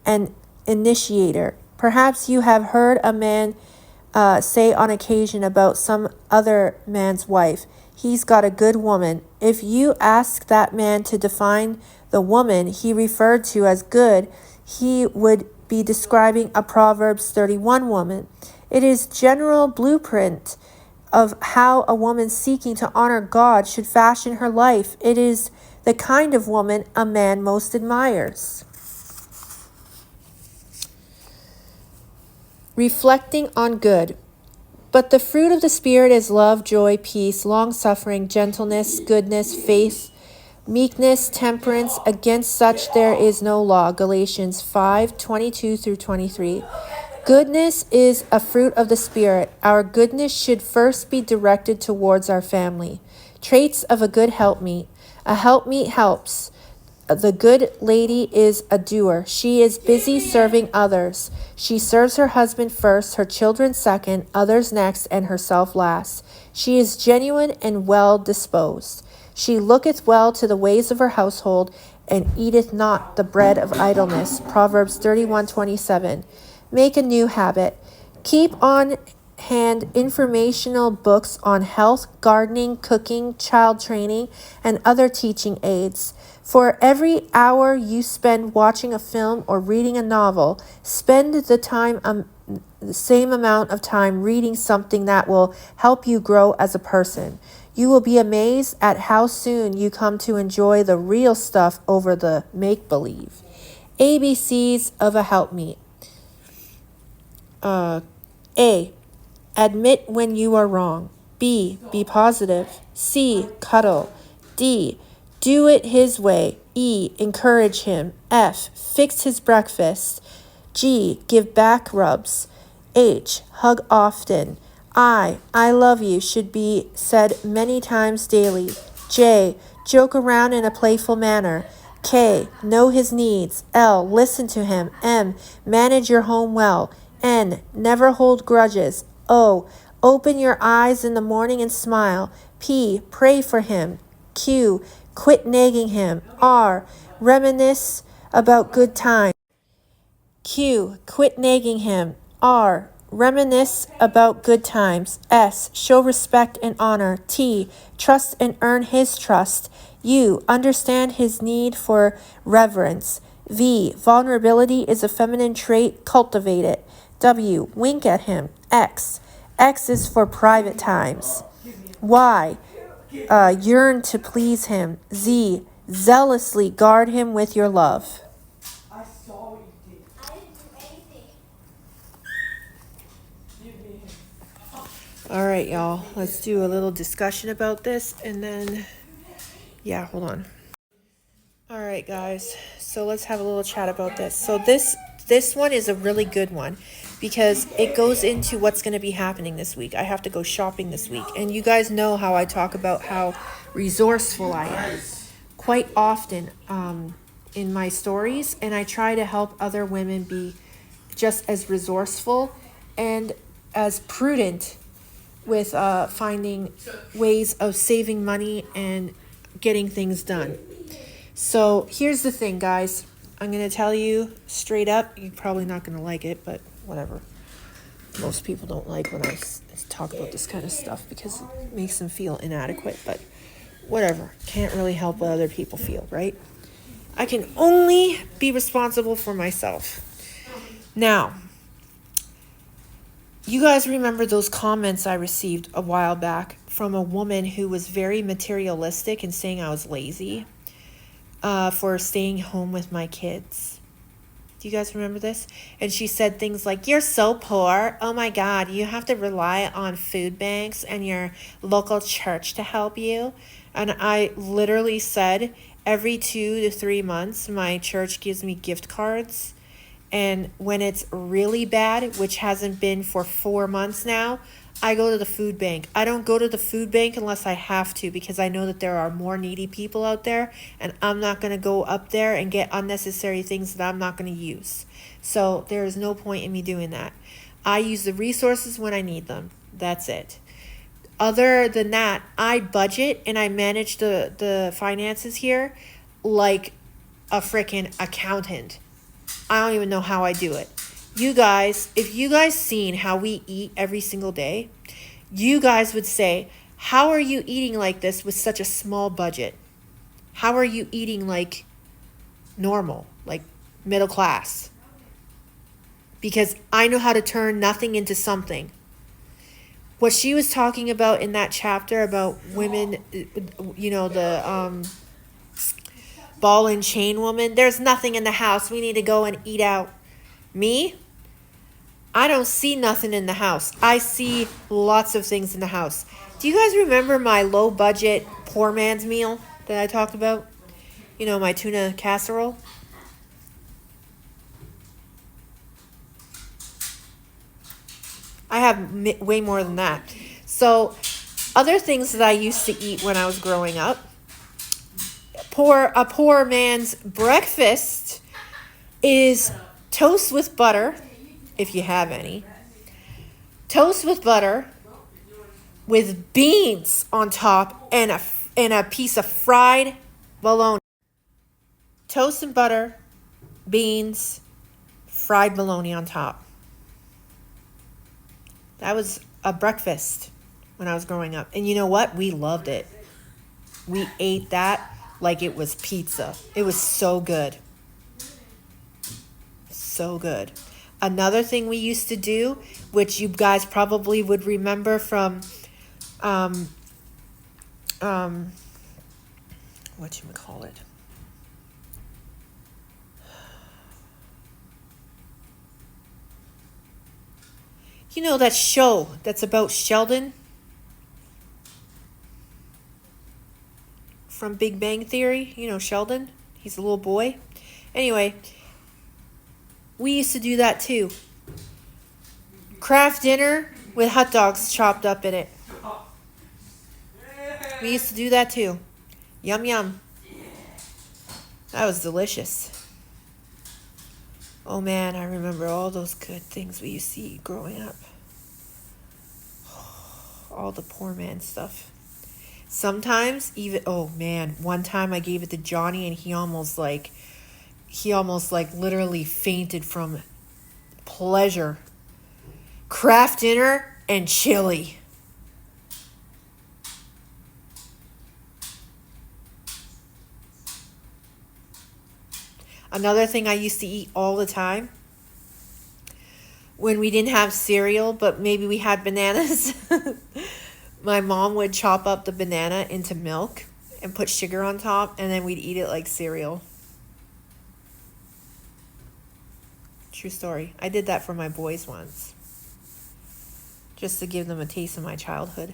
and initiator. Perhaps you have heard a man say on occasion about some other man's wife, he's got a good woman. If you ask that man to define the woman he referred to as good, he would be describing a Proverbs 31 woman. It is general blueprint of how a woman seeking to honor God should fashion her life. It is the kind of woman a man most admires. Reflecting on good. But the fruit of the Spirit is love, joy, peace, long-suffering, gentleness, goodness, faith, meekness, temperance. Against such there is no law. Galatians 5:22 through 23. Goodness is a fruit of the Spirit. Our goodness should first be directed towards our family. Traits of a good helpmeet. A helpmeet helps. The good lady is a doer. She is busy serving others. She serves her husband first, her children second, others next, and herself last. She is genuine and well disposed. She looketh well to the ways of her household, and eateth not the bread of idleness. Proverbs 31:27. Make a new habit. Keep on hand informational books on health, gardening, cooking, child training, and other teaching aids. For every hour you spend watching a film or reading a novel, spend the same amount of time reading something that will help you grow as a person. You will be amazed at how soon you come to enjoy the real stuff over the make-believe. ABCs of a helpmeet. A. Admit when you are wrong. B. Be positive. C. Cuddle. D. Do it his way. E. Encourage him. F. Fix his breakfast. G. Give back rubs. H. Hug often. I love you should be said many times daily. J. Joke around in a playful manner. K. Know his needs. L. Listen to him. M. Manage your home well. N. Never hold grudges. O. Open your eyes in the morning and smile. P. Pray for him. Q. Quit nagging him. R. Reminisce about good times. Q. Quit nagging him. R. Reminisce about good times. S. Show respect and honor. T. Trust and earn his trust. U. Understand his need for reverence. V. Vulnerability is a feminine trait. Cultivate it. W. Wink at him. X. X is for private times. Y. Yearn to please him. Z. Zealously guard him with your love. All right, y'all. Let's do a little discussion about this, and then, yeah, hold on. All right, guys. So let's have a little chat about this. So this one is a really good one because it goes into what's going to be happening this week. I have to go shopping this week, and you guys know how I talk about how resourceful I am quite often in my stories, and I try to help other women be just as resourceful and as prudent with finding ways of saving money and getting things done. So here's the thing, guys. I'm going to tell you straight up. You're probably not going to like it, but whatever. Most people don't like when I talk about this kind of stuff because it makes them feel inadequate, but whatever. Can't really help what other people feel, right? I can only be responsible for myself. Now, you guys remember those comments I received a while back from a woman who was very materialistic and saying I was lazy for staying home with my kids. Do you guys remember this? And she said things like, "You're so poor. Oh my God, you have to rely on food banks and your local church to help you." And I literally said, every 2 to 3 months, my church gives me gift cards. And when it's really bad, which hasn't been for 4 months now, I go to the food bank. I don't go to the food bank unless I have to because I know that there are more needy people out there and I'm not going to go up there and get unnecessary things that I'm not going to use. So there is no point in me doing that. I use the resources when I need them. That's it. Other than that, I budget and I manage the finances here like a freaking accountant. I don't even know how I do it. You guys, if you guys seen how we eat every single day, you guys would say, how are you eating like this with such a small budget? How are you eating like normal, like middle class? Because I know how to turn nothing into something. what she was talking about in that chapter about women, the ball and chain woman. There's nothing in the house. We need to go and eat out. Me? I don't see nothing in the house. I see lots of things in the house. Do you guys remember my low budget poor man's meal that I talked about? My tuna casserole? I have way more than that. So, other things that I used to eat when I was growing up. A poor man's breakfast is toast with butter, if you have any. Toast with butter with beans on top and a piece of fried bologna. Toast and butter, beans, fried bologna on top. That was a breakfast when I was growing up. And you know what? We loved it. We ate that like it was pizza. It was so good. So good. Another thing we used to do, which you guys probably would remember from whatchamacallit? That show that's about Sheldon from Big Bang Theory? Sheldon? He's a little boy. Anyway, we used to do that too. Kraft dinner with hot dogs chopped up in it. We used to do that too. Yum, yum. That was delicious. Oh man, I remember all those good things we used to eat growing up. All the poor man stuff. Sometimes even, oh man, one time I gave it to Johnny and he almost literally fainted from pleasure. Kraft dinner and chili. Another thing I used to eat all the time when we didn't have cereal, but maybe we had bananas. My mom would chop up the banana into milk and put sugar on top, and then we'd eat it like cereal. True story. I did that for my boys once, just to give them a taste of my childhood.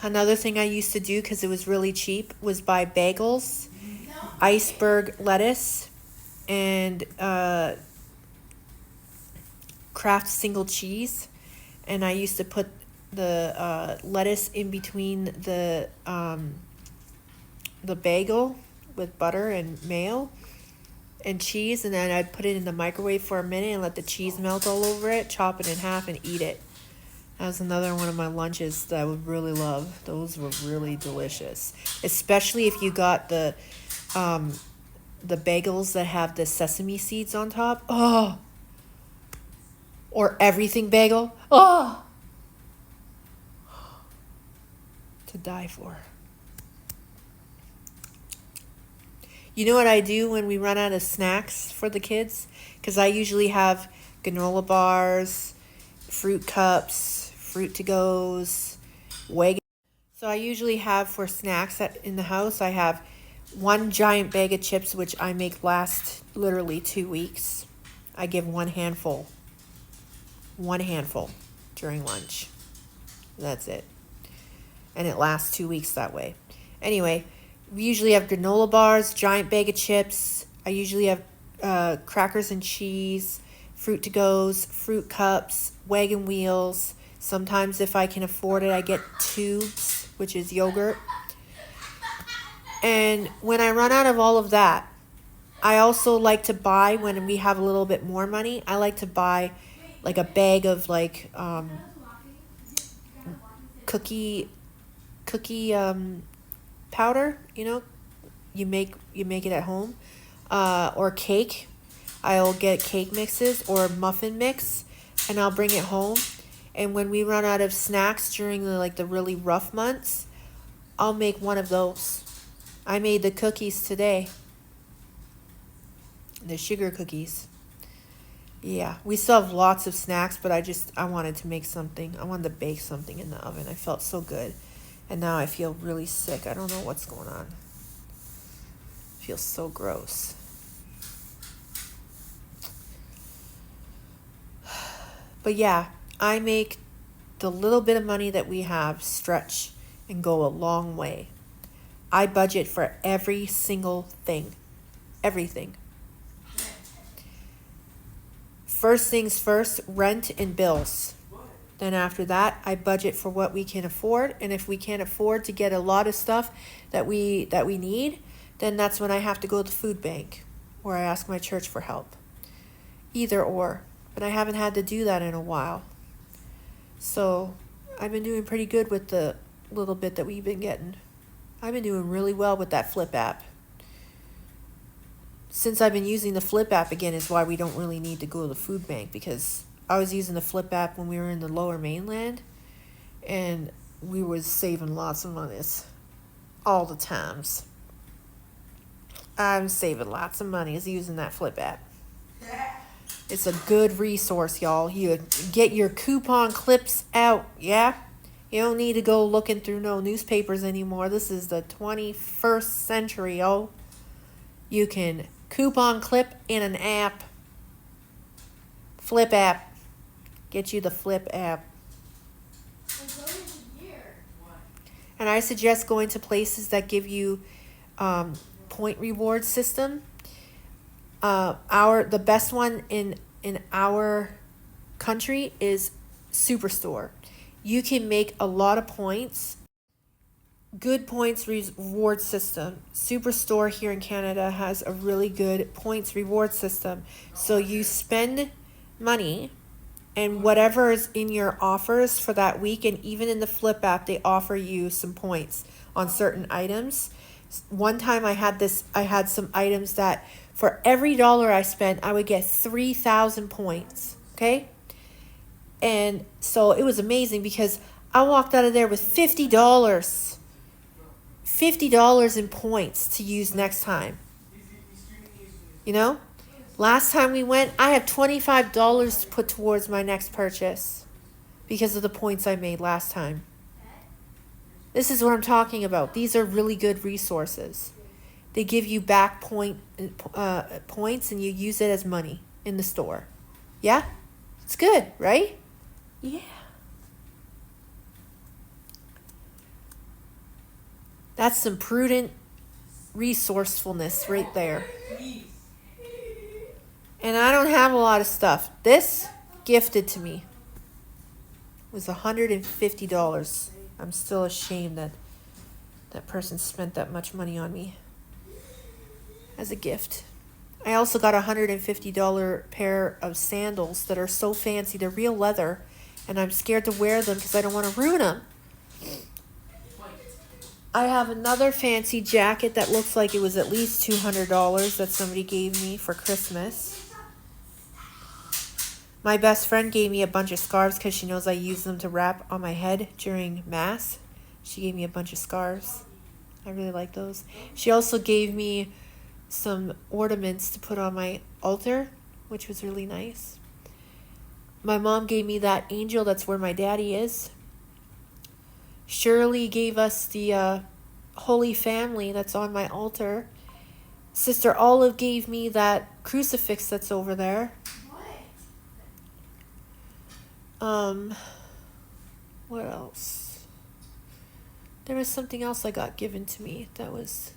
Another thing I used to do, because it was really cheap, was buy bagels, iceberg lettuce, and Kraft single cheese. And I used to put the lettuce in between the bagel with butter and mayo and cheese, and then I'd put it in the microwave for a minute and let the cheese melt all over it, chop it in half, and eat it. That was another one of my lunches that I would really love. Those were really delicious, especially if you got the bagels that have the sesame seeds on top. Oh, or everything bagel. Oh, to die for. You know what I do when we run out of snacks for the kids? Because I usually have granola bars, fruit cups, fruit to goes, wagon. So I usually have for snacks in the house, I have one giant bag of chips, which I make last literally 2 weeks. I give one handful during lunch. That's it. And it lasts 2 weeks that way. Anyway, we usually have granola bars, giant bag of chips. I usually have crackers and cheese, fruit to goes, fruit cups, wagon wheels. Sometimes if I can afford it, I get tubes, which is yogurt. And when I run out of all of that, I also like to buy, when we have a little bit more money, I like to buy like a bag of like cookie powder, you make it at home, or cake. I'll get cake mixes or muffin mix, and I'll bring it home. And when we run out of snacks during the really rough months, I'll make one of those. I made the cookies today, the sugar cookies. Yeah, we still have lots of snacks, but I wanted to make something. I wanted to bake something in the oven. I felt so good. And now I feel really sick. I don't know what's going on. It feels so gross. But yeah, I make the little bit of money that we have stretch and go a long way. I budget for every single thing. Everything. First things first, rent and bills. Then after that, I budget for what we can afford, and if we can't afford to get a lot of stuff that we need, then that's when I have to go to the food bank or I ask my church for help. Either or, but I haven't had to do that in a while. So, I've been doing pretty good with the little bit that we've been getting. I've been doing really well with that Flip app. Since I've been using the Flip app again is why we don't really need to go to the food bank, because I was using the Flip app when we were in the lower mainland and we was saving lots of monies all the times. I'm saving lots of money using that Flip app. It's a good resource, y'all. You get your coupon clips out, yeah? You don't need to go looking through no newspapers anymore. This is the 21st century, yo. You can coupon clip in an app. Flip app. Get you the Flip app. And I suggest going to places that give you point reward system. The best one in our country is Superstore. You can make a lot of points. Good points reward system. Superstore here in Canada has a really good points reward system. So you spend money, and whatever is in your offers for that week, and even in the Flip app, they offer you some points on certain items. One time I had some items that for every dollar I spent, I would get 3,000 points. Okay? And so it was amazing because I walked out of there with $50. $50 in points to use next time. You know? Last time we went, I had $25 to put towards my next purchase because of the points I made last time. This is what I'm talking about. These are really good resources. They give you back points and you use it as money in the store. Yeah? It's good, right? Yeah. That's some prudent resourcefulness right there. And I don't have a lot of stuff. This, gifted to me, was $150. I'm still ashamed that that person spent that much money on me as a gift. I also got a $150 pair of sandals that are so fancy. They're real leather, and I'm scared to wear them because I don't want to ruin them. I have another fancy jacket that looks like it was at least $200 that somebody gave me for Christmas. My best friend gave me a bunch of scarves because she knows I use them to wrap on my head during Mass. She gave me a bunch of scarves. I really like those. She also gave me some ornaments to put on my altar, which was really nice. My mom gave me that angel that's where my daddy is. Shirley gave us the Holy Family that's on my altar. Sister Olive gave me that crucifix that's over there. What else? There was something else I got given to me that was...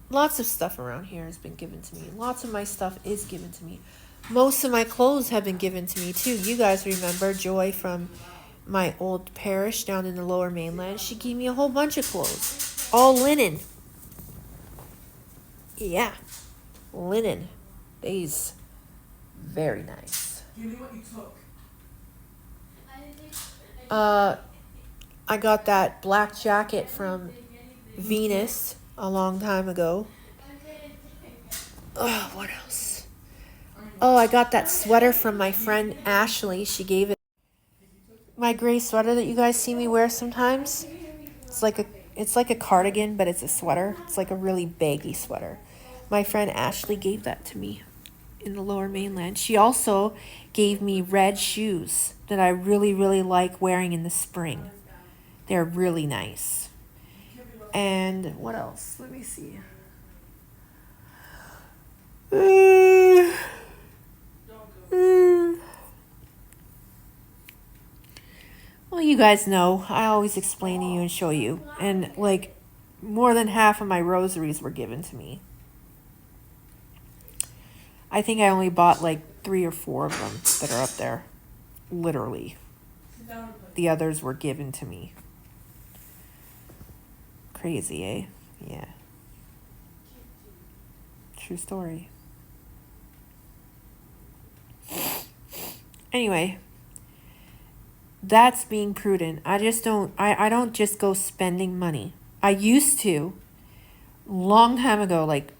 Lots of stuff around here has been given to me. Lots of my stuff is given to me. Most of my clothes have been given to me too. You guys remember Joy from my old parish down in the lower mainland? She gave me a whole bunch of clothes. All linen. Yeah. Linen. These. Very nice. Give me what you took. I got that black jacket from Venus a long time ago. Oh, what else? Oh, I got that sweater from my friend Ashley. She gave it. My gray sweater that you guys see me wear sometimes. It's like a cardigan, but it's a sweater. It's like a really baggy sweater. My friend Ashley gave that to me in the Lower Mainland. She also gave me red shoes that I really, really like wearing in the spring. They're really nice. And what else? Let me see. Well, you guys know, I always explain to you and show you. And like more than half of my rosaries were given to me. I think I only bought like 3 or 4 of them that are up there. Literally. The others were given to me. Crazy, eh? Yeah. True story. Anyway, that's being prudent. I don't just go spending money. I used to, long time ago, like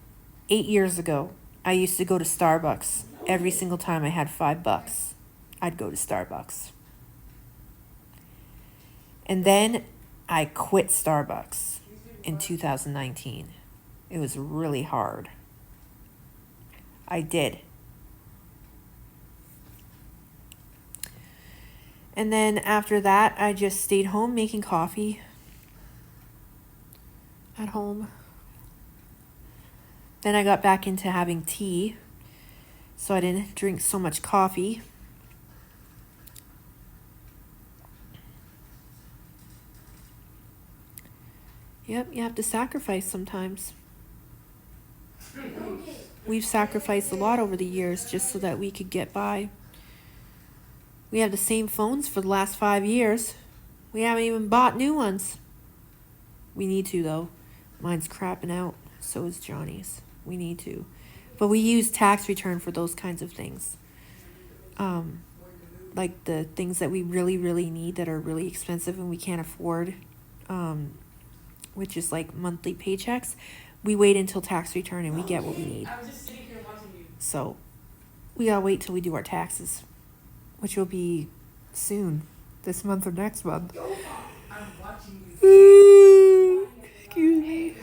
8 years ago, I used to go to Starbucks every single time I had $5. I'd go to Starbucks. And then I quit Starbucks in 2019. It was really hard. I did. And then after that, I just stayed home making coffee at home. Then I got back into having tea, so I didn't drink so much coffee. Yep, you have to sacrifice sometimes. We've sacrificed a lot over the years just so that we could get by. We have the same phones for the last 5 years. We haven't even bought new ones. We need to, though. Mine's crapping out. So is Johnny's. We need to. But we use tax return for those kinds of things. Like the things that we really, really need that are really expensive and we can't afford, which is like monthly paychecks. We wait until tax return and we get what we need. So we gotta wait till we do our taxes, which will be soon, this month or next month. Excuse me.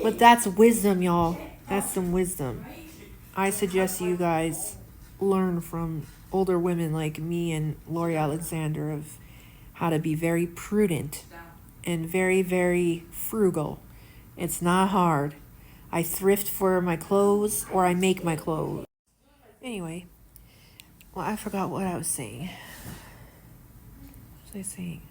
But that's wisdom, y'all. That's some wisdom. I suggest you guys learn from older women like me and Lori Alexander of how to be very prudent and very, very frugal. It's not hard. I thrift for my clothes or I make my clothes. Anyway, well, I forgot what I was saying. What was I saying?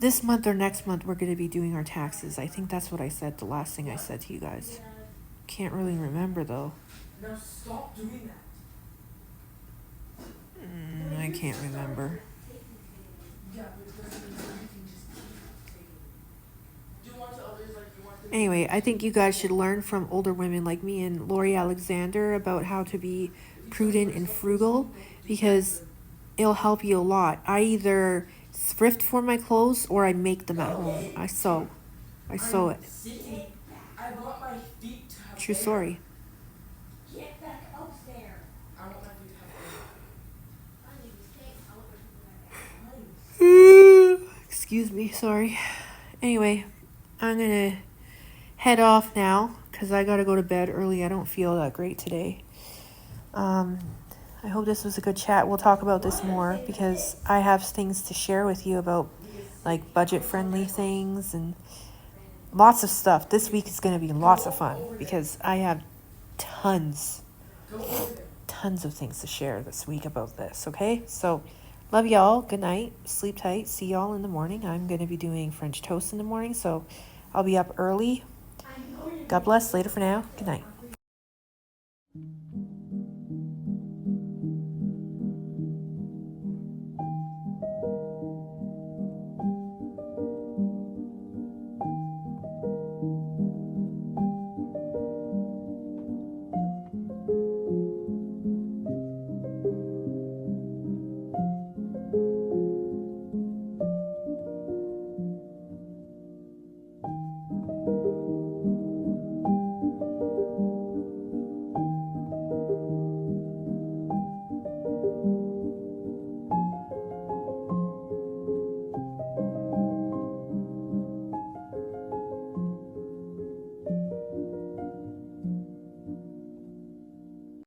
This month or next month, we're going to be doing our taxes. I think that's what I said, the last thing I said to you guys. Can't really remember, though. Now stop doing that. I can't remember. Anyway, I think you guys should learn from older women like me and Lori Alexander about how to be prudent and frugal, because it'll help you a lot. I either thrift for my clothes or I make them at home. I sew it. I want my feet to have True air. story. Get back upstairs. I want my feet to have air. Excuse me, sorry. Anyway, I'm gonna head off now because I gotta go to bed early. I don't feel that great today. I hope this was a good chat. We'll talk about this more because I have things to share with you about like budget-friendly things and lots of stuff. This week is going to be lots of fun because I have tons of things to share this week about this, okay? So, love y'all. Good night. Sleep tight. See y'all in the morning. I'm going to be doing French toast in the morning, so I'll be up early. God bless. Later for now. Good night.